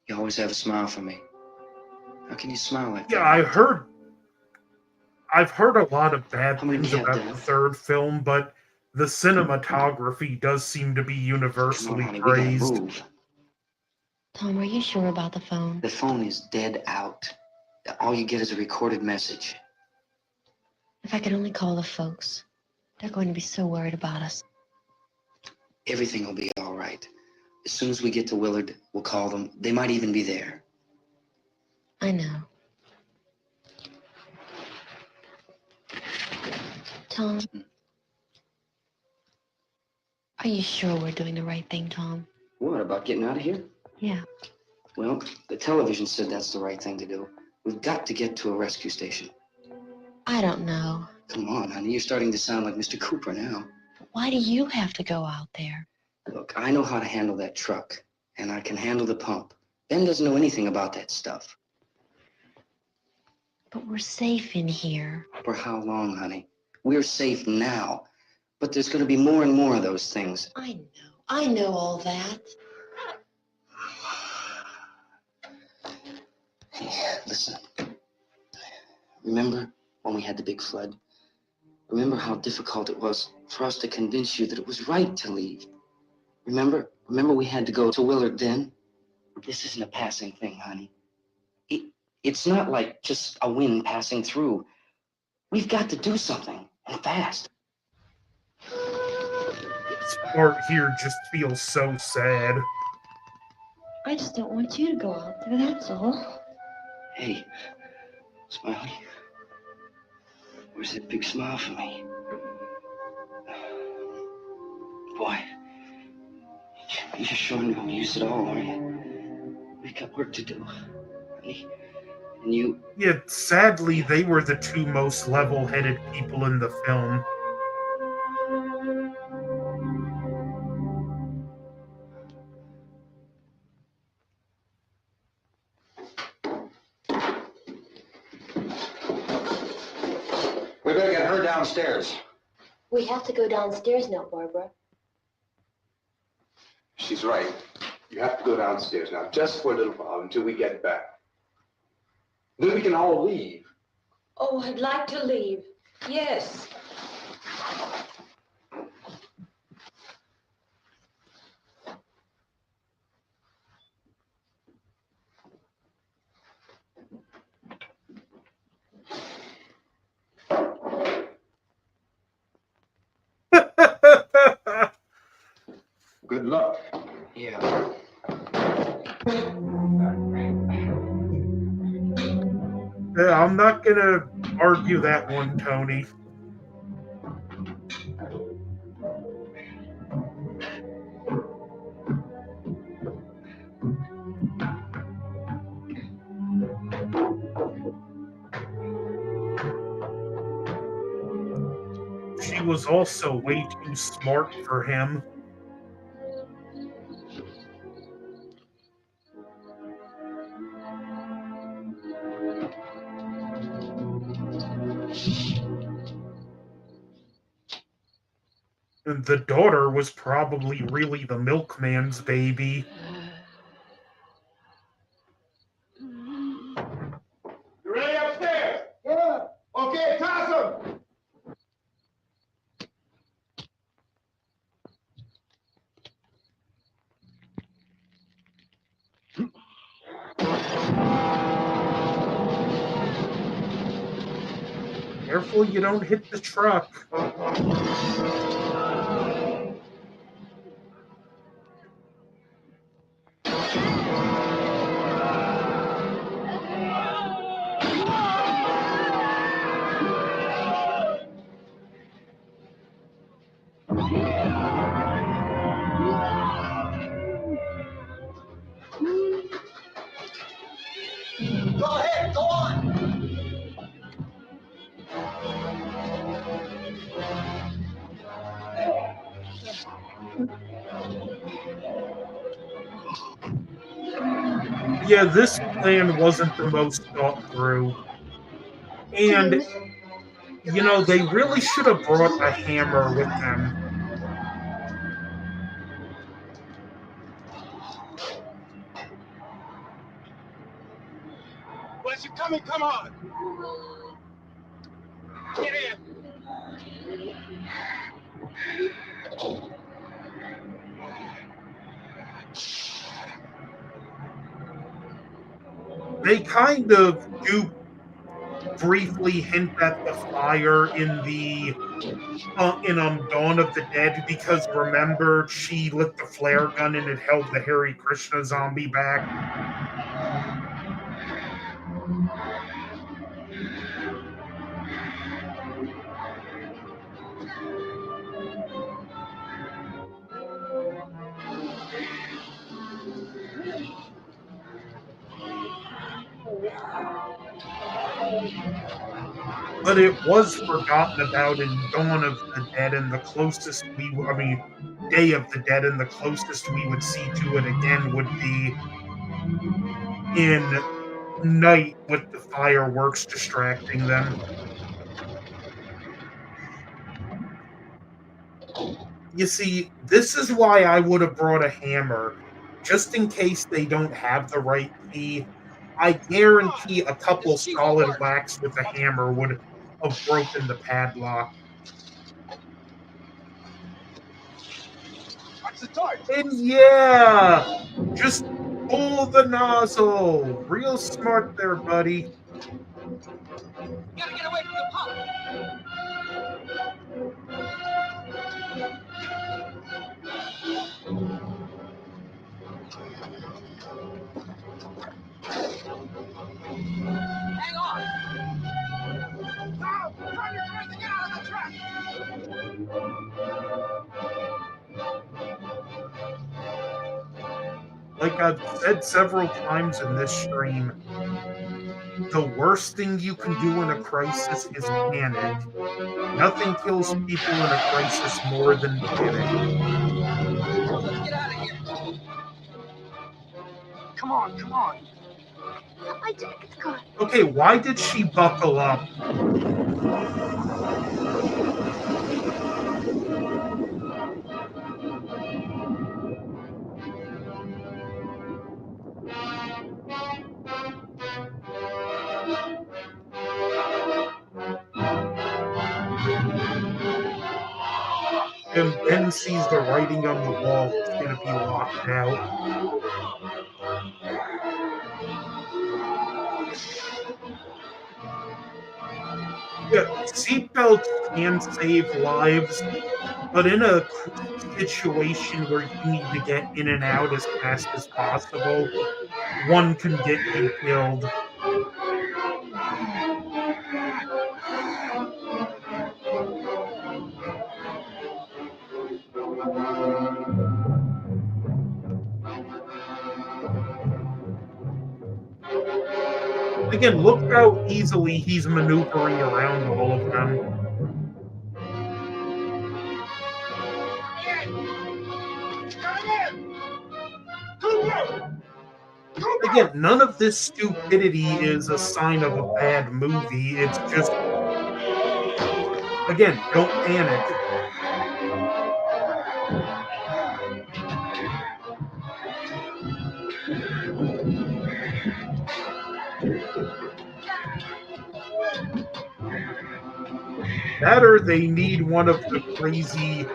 You always have a smile for me. How can you smile like Yeah, that? I've heard a lot of bad How many things do you have, about the Dan? third film, but the cinematography does seem to be Come on, universally honey, we gotta praised. move. Tom, are you sure about the phone? The phone is dead out. All you get is a recorded message. If I could only call the folks. They're going to be so worried about us. Everything will be all right. As soon as we get to Willard, we'll call them. They might even be there. I know. Tom, are you sure we're doing the right thing, Tom? What, about getting out of here? Yeah. Well, the television said that's the right thing to do. We've got to get to a rescue station. I don't know. Come on, honey, you're starting to sound like Mr. Cooper now. Why do you have to go out there? Look, I know how to handle that truck, and I can handle the pump. Ben doesn't know anything about that stuff. But we're safe in here. For how long, honey? We're safe now, but there's going to be more and more of those things. I know all that. Hey, listen. Remember when we had the big flood? Remember how difficult it was for us to convince you that it was right to leave? Remember we had to go to Willard then? This isn't a passing thing, honey. It's not like just a wind passing through. We've got to do something, and fast. This part here just feels so sad. I just don't want you to go out there, that's all. Hey, Smiley. Where's that big smile for me? Boy, you're showing no use at all, are you? We've got work to do, honey. And you... Yeah, sadly, they were the two most level-headed people in the film. We better get her downstairs. We have to go downstairs now, Barbara. She's right. You have to go downstairs now, just for a little while, until we get back. Then we can all leave. Oh, I'd like to leave. Yes. Good luck. Yeah. Yeah, I'm not gonna argue that one, Tony. She was also way too smart for him. And the daughter was probably really the milkman's baby. You ready upstairs? Yeah. Okay, toss him. Careful you don't hit the truck. Go ahead, go on. Yeah, this plan wasn't the most thought through. And, they really should have brought a hammer with them. Well, you coming? Come on. Get in. They kind of do briefly hint at the fire in Dawn of the Dead, because remember, she lit the flare gun and it held the Hare Krishna zombie back. But it was forgotten about in Dawn of the Dead, and the closest I mean, Day of the Dead, and the closest we would see to it again would be in Night with the fireworks distracting them. You see, this is why I would have brought a hammer, just in case they don't have the right key. I guarantee a couple solid whacks with a hammer would have broken the padlock. Watch the torch. And yeah, just pull the nozzle. Real smart there, buddy. You gotta get away from the pump. Hang on. Now, turn your turn to get out of the trap. Like I've said several times in this stream, the worst thing you can do in a crisis is panic. Nothing kills people in a crisis more than panic. Let's get out of here. Come on, come on. My jacket's caught. Okay, why did she buckle up? And Ben sees the writing on the wall. He's going to be locked out. Yeah, seatbelts can save lives, but in a situation where you need to get in and out as fast as possible, one can get you killed. Again, look how easily he's maneuvering around all of them. Again, none of this stupidity is a sign of a bad movie. It's just, again, don't panic. That or they need one of the crazy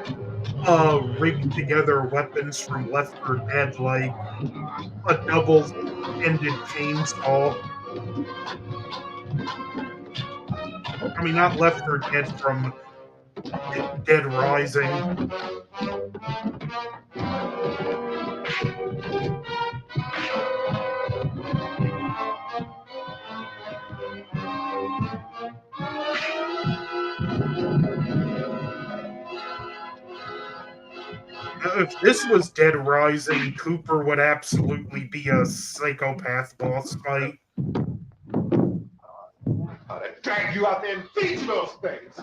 rigged together weapons from Left 4 Dead, like a double-ended chainsaw. I mean, not Left 4 Dead, from Dead Rising. If this was Dead Rising, Cooper would absolutely be a psychopath boss fight. I'd drag you out there and feed you those things.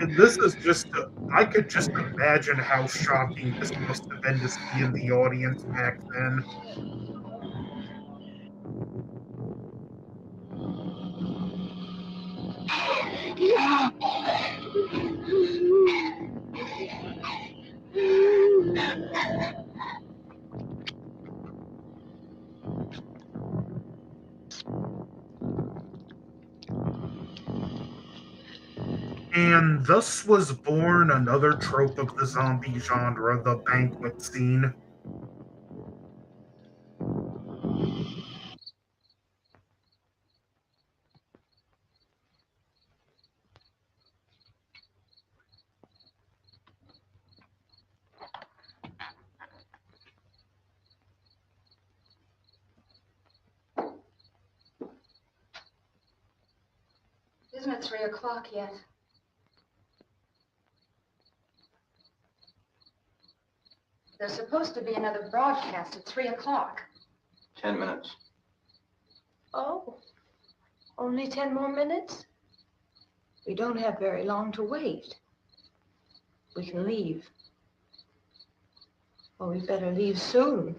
And this is just, I could just imagine how shocking this must have been to see in the audience back then. And thus was born another trope of the zombie genre, the banquet scene. Isn't it 3 o'clock yet? There's supposed to be another broadcast at 3 o'clock. 10 minutes. Oh, only 10 more minutes? We don't have very long to wait. We can leave. Well, we better leave soon.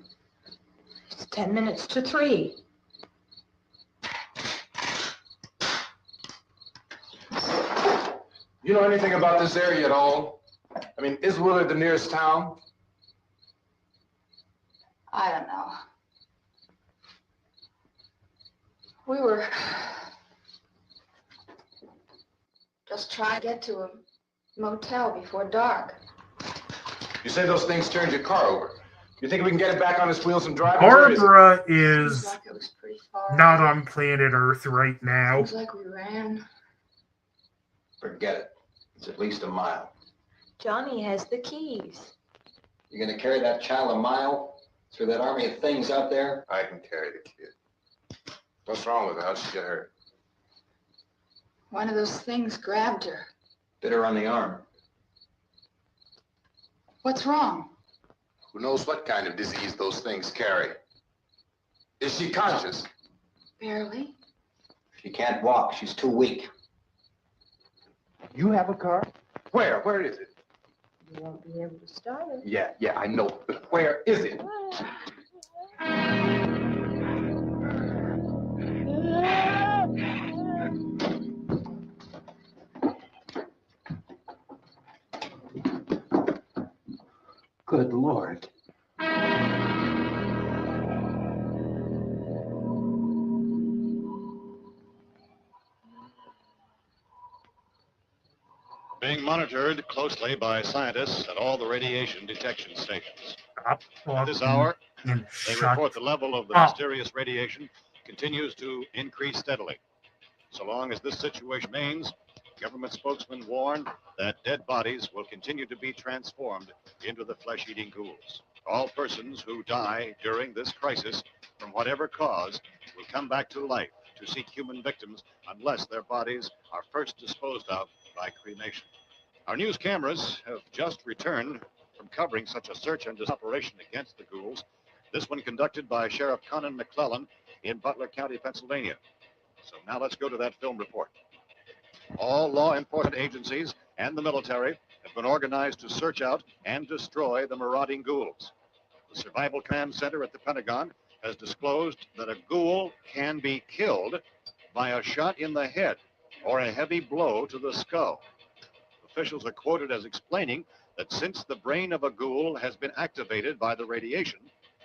It's 10 minutes to 3. You know anything about this area at all? I mean, is Willard the nearest town? I don't know. We were just trying to get to a motel before dark. You say those things turned your car over. You think we can get it back on its wheels and drive it? Where is it? Barbara Seems is like it was pretty far not away. on planet Earth right now. Seems like we ran. Forget it. It's at least a mile. Johnny has the keys. You're gonna carry that child a mile through that army of things out there? I can carry the kid. What's wrong with her? How'd she get hurt? One of those things grabbed her. Bit her on the arm. What's wrong? Who knows what kind of disease those things carry? Is she conscious? Barely. She can't walk. She's too weak. You have a car? Where? Where is it? You won't be able to start it. Yeah, I know. But where is it? Good Lord. Being monitored closely by scientists at all the radiation detection stations. Stop At this talking hour, and they shut report the level of the up. mysterious radiation continues to increase steadily. So long as this situation remains, government spokesmen warn that dead bodies will continue to be transformed into the flesh-eating ghouls. All persons who die during this crisis, from whatever cause, will come back to life to seek human victims unless their bodies are first disposed of by cremation. Our news cameras have just returned from covering such a search and operation against the ghouls. This one conducted by Sheriff Conan McClellan in Butler County, Pennsylvania. So now let's go to that film report. All law enforcement agencies and the military have been organized to search out and destroy the marauding ghouls. The Survival Command Center at the Pentagon has disclosed that a ghoul can be killed by a shot in the head or a heavy blow to the skull. Officials are quoted as explaining that since the brain of a ghoul has been activated by the radiation,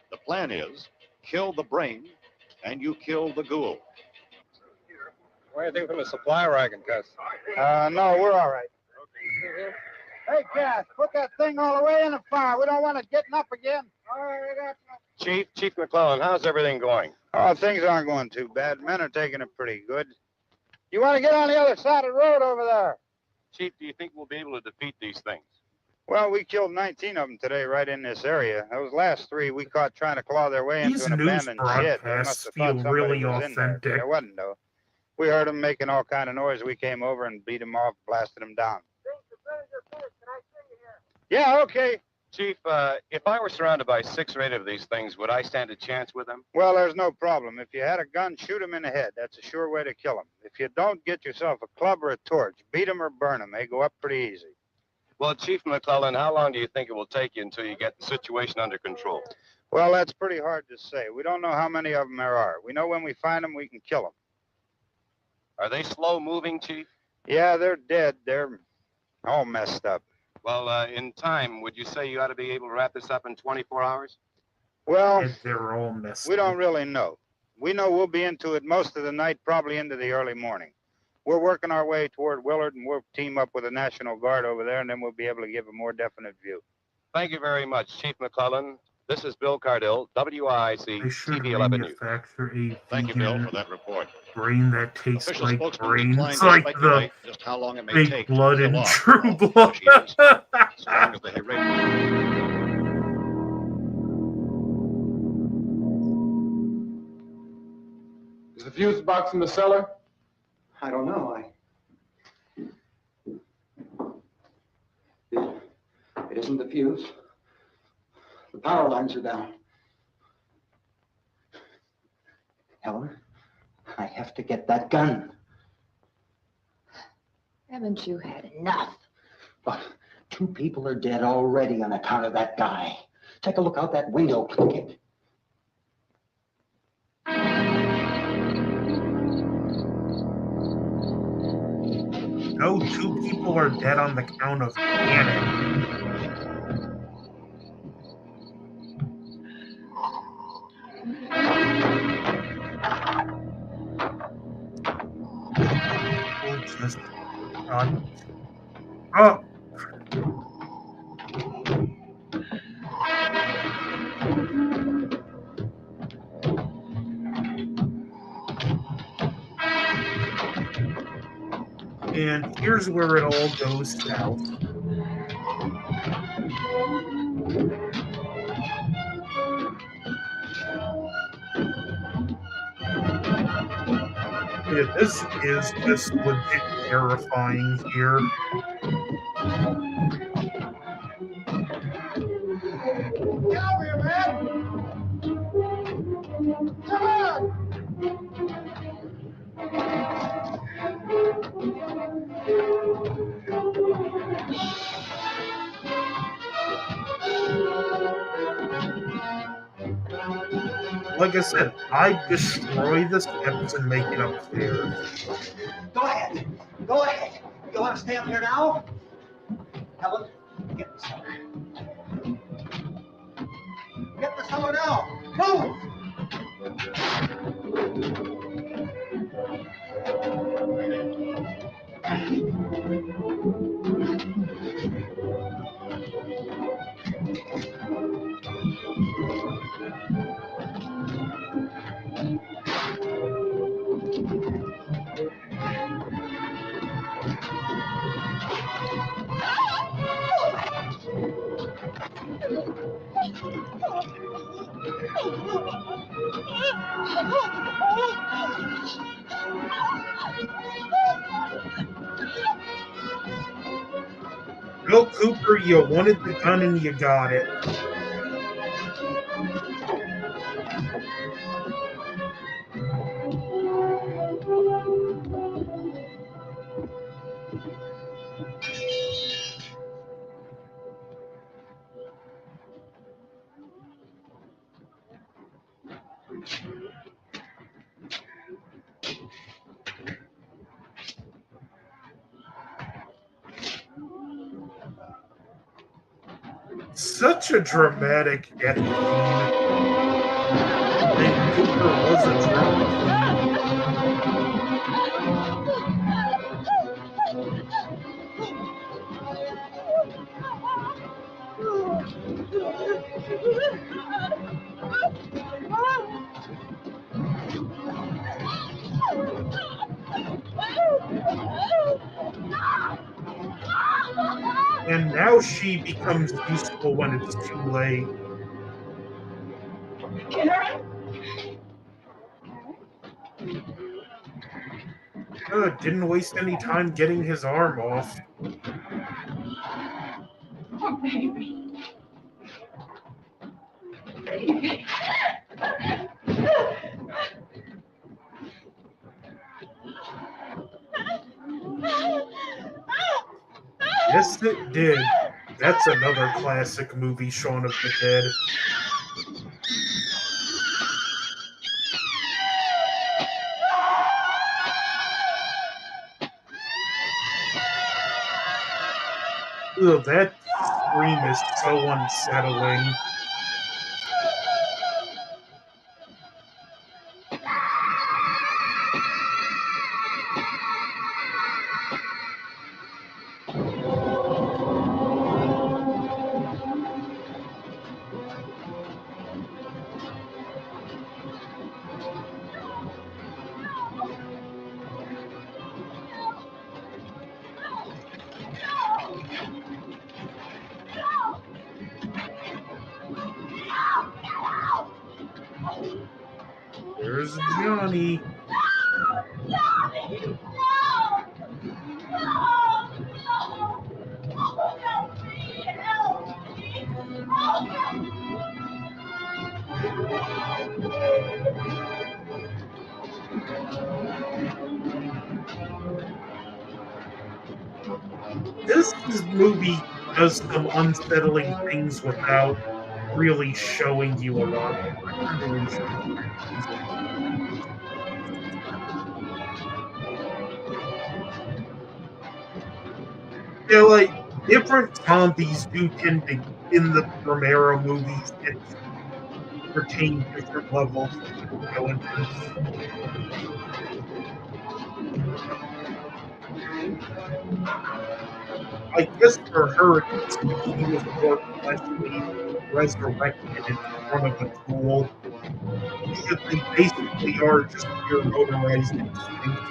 the plan is kill the brain and you kill the ghoul. Anything from the supply wagon, Gus? No, we're all right. Hey, Cass, put that thing all the way in the fire. We don't want it getting up again. All right, I got you. Chief McClellan, how's everything going? Oh, things aren't going too bad. Men are taking it pretty good. You want to get on the other side of the road over there? Chief, do you think we'll be able to defeat these things? Well, we killed 19 of them today right in this area. Those last 3 we caught trying to claw their way These into an news abandoned shed. They broadcasts must have feel thought somebody really was in there. authentic. There wasn't, though. We heard them making all kind of noise. We came over and beat them off, blasted them down. Yeah, okay. Chief, if I were surrounded by 6 or 8 of these things, would I stand a chance with them? Well, there's no problem. If you had a gun, shoot him in the head. That's a sure way to kill him. If you don't, get yourself a club or a torch. Beat him or burn him. They go up pretty easy. Well, Chief McClellan, how long do you think it will take you until you get the situation under control? Well, that's pretty hard to say. We don't know how many of them there are. We know when we find them, we can kill them. Are they slow moving, Chief? Yeah, they're dead. They're all messed up. Well, in time, would you say you ought to be able to wrap this up in 24 hours? Well, And they're all messed we don't up. really know. We know we'll be into it most of the night, probably into the early morning. We're working our way toward Willard, and we'll team up with the National Guard over there, and then we'll be able to give a more definite view. Thank you very much, Chief McClellan. This is Bill Cardill, WIC They should TV 11 News. manufacture a Thank you, Bill, vegan for that report. brain that tastes Official like spokesman brains, declined to like the speculate just how long it may fake take blood to and kill off true all blood. flesh eaters, as long as they rate. Is the fuse box in the cellar? I don't know. It isn't the fuse. The power lines are down. Helen, I have to get that gun. Haven't you had enough? But 2 people are dead already on account of that guy. Take a look out that window, click it. No, 2 people are dead on the count of panic. People just oh. And here's where it all goes south. Yeah, this is just legit terrifying here. Get over here, man! Come on! Like I said, I destroy the steps and make it upstairs. Go ahead. Go ahead. You want to stay up here now? Helen, get the cellar. Get the cellar now. Move! Bill Cooper, you wanted the gun and you got it. Such a dramatic death scene. And Cooper was a drama and now she becomes useful when it's too late. Didn't waste any time getting his arm off. Oh, baby. Yes, it did. That's another classic movie, Shaun of the Dead. Ugh, that scream is so unsettling. There's Johnny. Movie does some unsettling things without really showing you a lot. I kind of enjoy yeah, like different zombies do tend to in the Romero movies retain different levels of intelligence. I guess for her, it's she was more fleshly, resurrected in front of a tool, because they basically are just pure motorized instincts.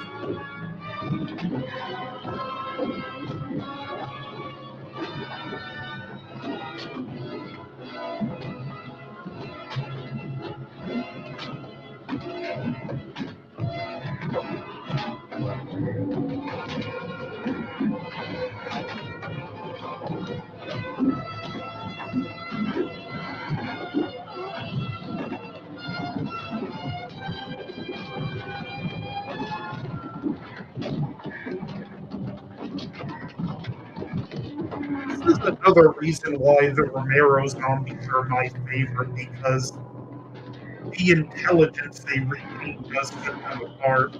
This is another reason why the Romero zombies are my favorite, because the intelligence they retain does set them apart.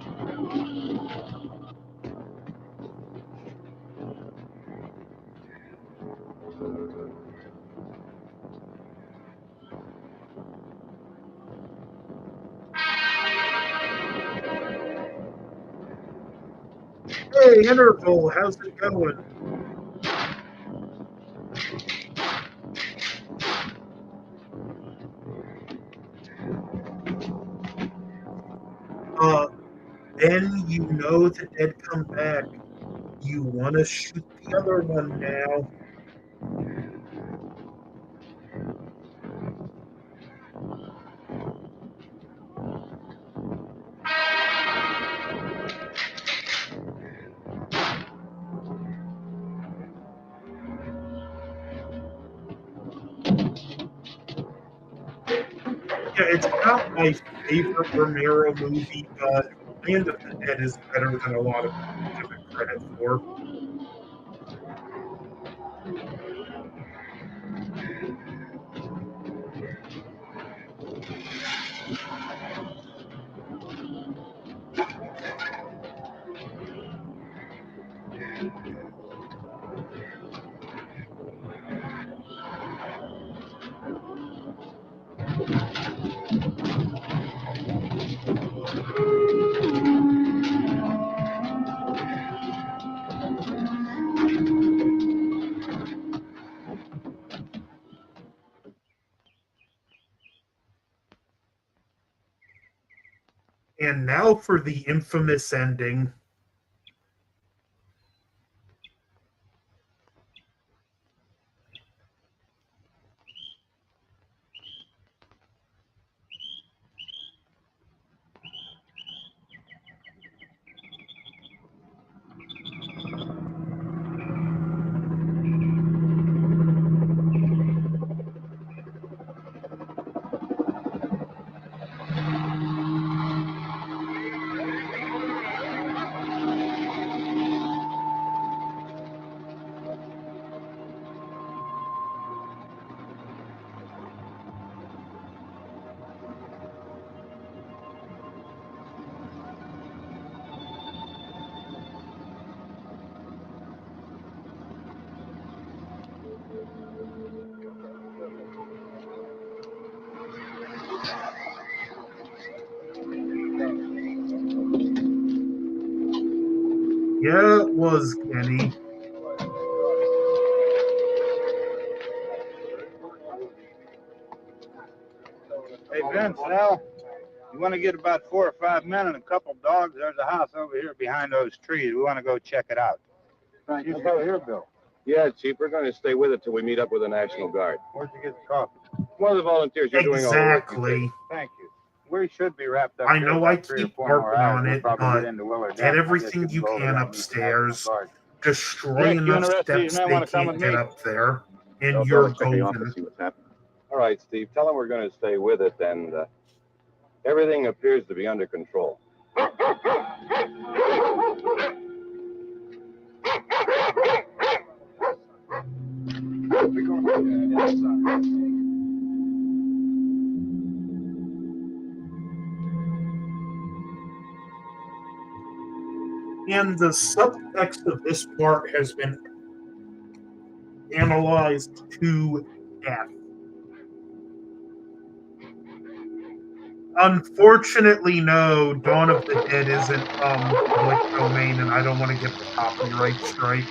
Hey, Interval, how's it going? Then you know the dead come back. You want to shoot the other one now. Yeah, it's not my favorite Romero movie, but Land of the Dead is better than a lot of people give it credit for. And now for the infamous ending. Yeah, it was, Kenny. Hey, Vince, Al, you want to get about 4 or 5 men and a couple dogs? There's a house over here behind those trees. We want to go check it out. Right. You go here, Bill. Yeah, Chief, we're going to stay with it till we meet up with the National Guard. Where'd you get the coffee? One of the volunteers. You're doing all the work. Exactly. Thank you. We should be wrapped up I here know I about 3 or keep 4 more harping hours. on We'll it, probably but get into Willard get Dam. I guess everything you go over can there and meet the National upstairs. Guard. Destroy Nick, you and enough the rest of these steps men they want to come can't with get me? up there, and Bill, you're let's check the office, golden. see what's happening. All right, Steve, tell them we're going to stay with it, and everything appears to be under control. And the subtext of this part has been analyzed to death. Unfortunately, no, Dawn of the Dead isn't public domain, and I don't want to get the copyright strike.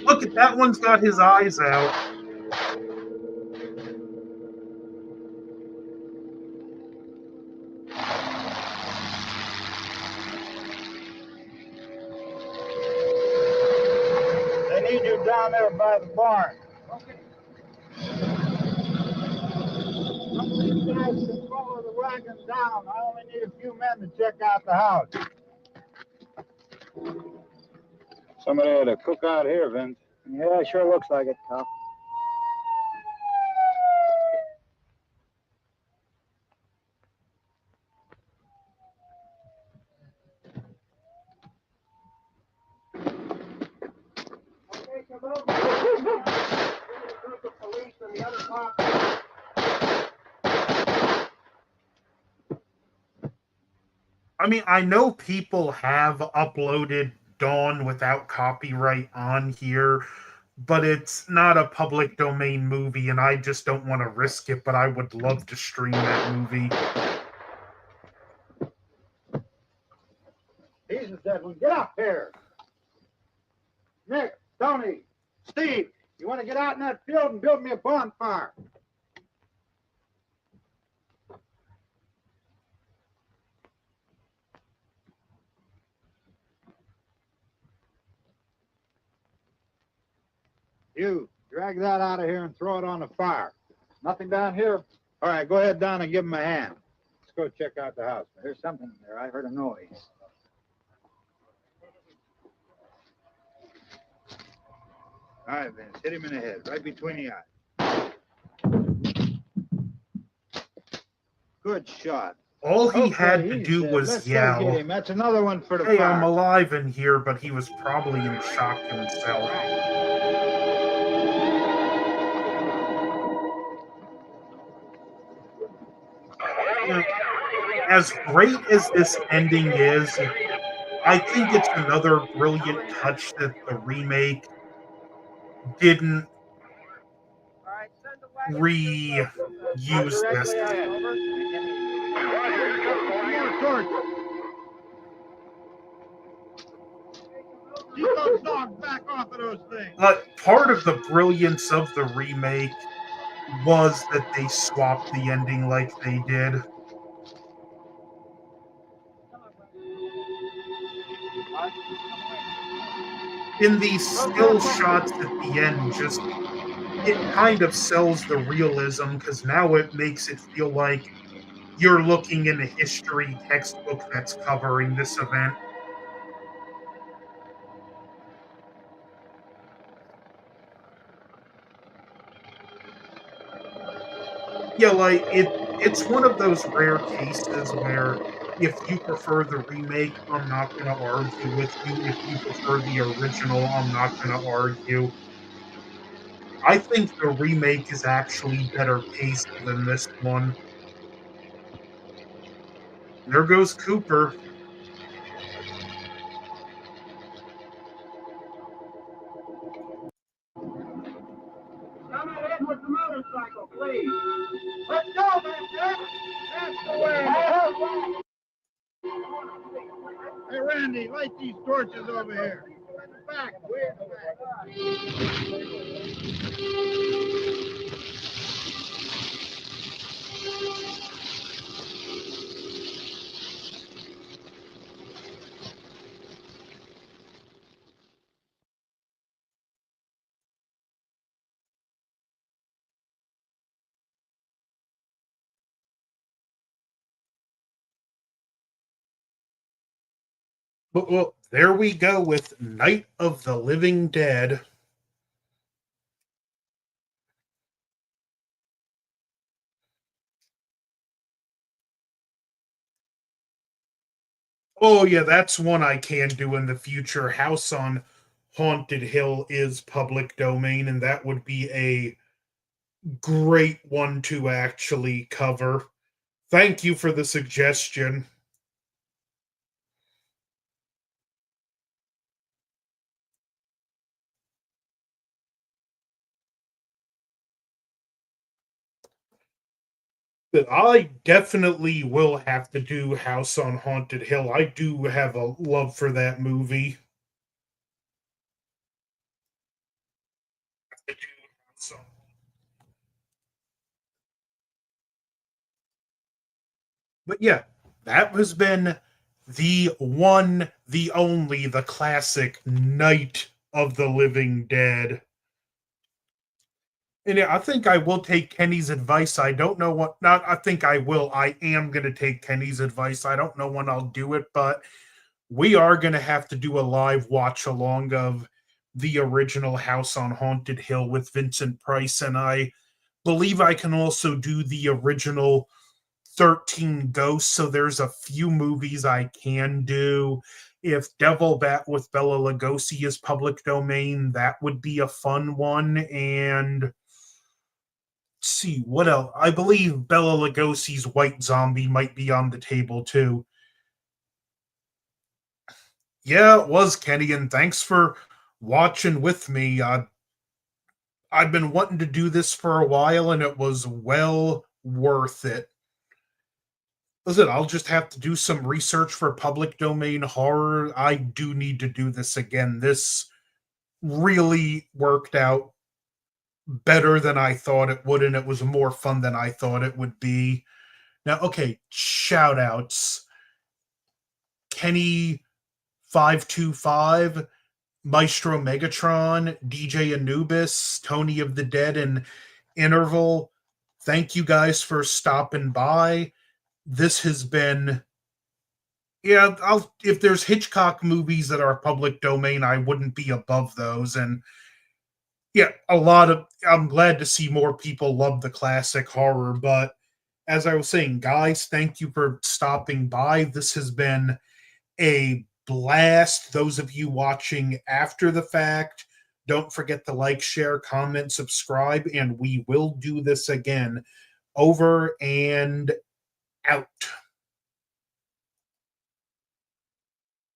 Look at that one's got his eyes out. They need you down there by the barn. Okay. You guys can follow the wagon down. I only need a few men to check out the house. Somebody had a cookout here, Vince. Yeah, sure looks like it, Cop. Okay, come over. The police and the other cops. I mean, I know people have uploaded Dawn without copyright on here, but it's not a public domain movie, and I just don't want to risk it, but I would love to stream that movie. Jesus, Edwin, get up here. Nick, Tony, Steve, you want to get out in that field and build me a bonfire? You, drag that out of here and throw it on the fire. Nothing down here? All right, go ahead down and give him a hand. Let's go check out the house. There's something there. I heard a noise. All right, Vince, hit him in the head, right between the eyes. Good shot. All he Okay, had to he's do dead. was Let's go yell, get him. That's another one for the "Hey, fire. I'm alive in here," but he was probably in shock himself. You know, as great as this ending is, I think it's another brilliant touch that the remake didn't reuse this. Keep those dogs back off of those things. But part of the brilliance of the remake was that they swapped the ending like they did. In these still shots at the end, just it kind of sells the realism because now it makes it feel like you're looking in a history textbook that's covering this event. Yeah, like it's one of those rare cases where if you prefer the remake, I'm not going to argue with you. If you prefer the original, I'm not going to argue. I think the remake is actually better paced than this one. There goes Cooper. Come in with the motorcycle, please. Let's go, man. That's the way. Hey, Randy, Sandy, light these torches over here. Back, way in the But, well, there we go with Night of the Living Dead. Oh, yeah, that's one I can do in the future. House on Haunted Hill is public domain, and that would be a great one to actually cover. Thank you for the suggestion. But I definitely will have to do House on Haunted Hill. I do have a love for that movie. But yeah, that has been the one, the only, the classic Night of the Living Dead. And yeah, I think I will take Kenny's advice. I don't know what, not, I think I will. I am going to take Kenny's advice. I don't know when I'll do it, but we are going to have to do a live watch along of the original House on Haunted Hill with Vincent Price. And I believe I can also do the original 13 Ghosts. So there's a few movies I can do. If Devil Bat with Bela Lugosi is public domain, that would be a fun one. And see what else. I believe Bela Lugosi's White Zombie might be on the table too. Yeah, it was, Kenny, and thanks for watching with me. I've been wanting to do this for a while, and it was well worth it. Listen, I'll just have to do some research for public domain horror. I do need to do this again. This really worked out better than I thought it would, and it was more fun than I thought it would be. Now, okay, shout outs. Kenny525, Maestro Megatron, DJ Anubis, Tony of the Dead, and Interval. Thank you guys for stopping by. This has been, yeah, if there's Hitchcock movies that are public domain, I wouldn't be above those. And yeah, I'm glad to see more people love the classic horror. But as I was saying, guys, thank you for stopping by. This has been a blast. Those of you watching after the fact, don't forget to like, share, comment, subscribe, and we will do this again. Over and out.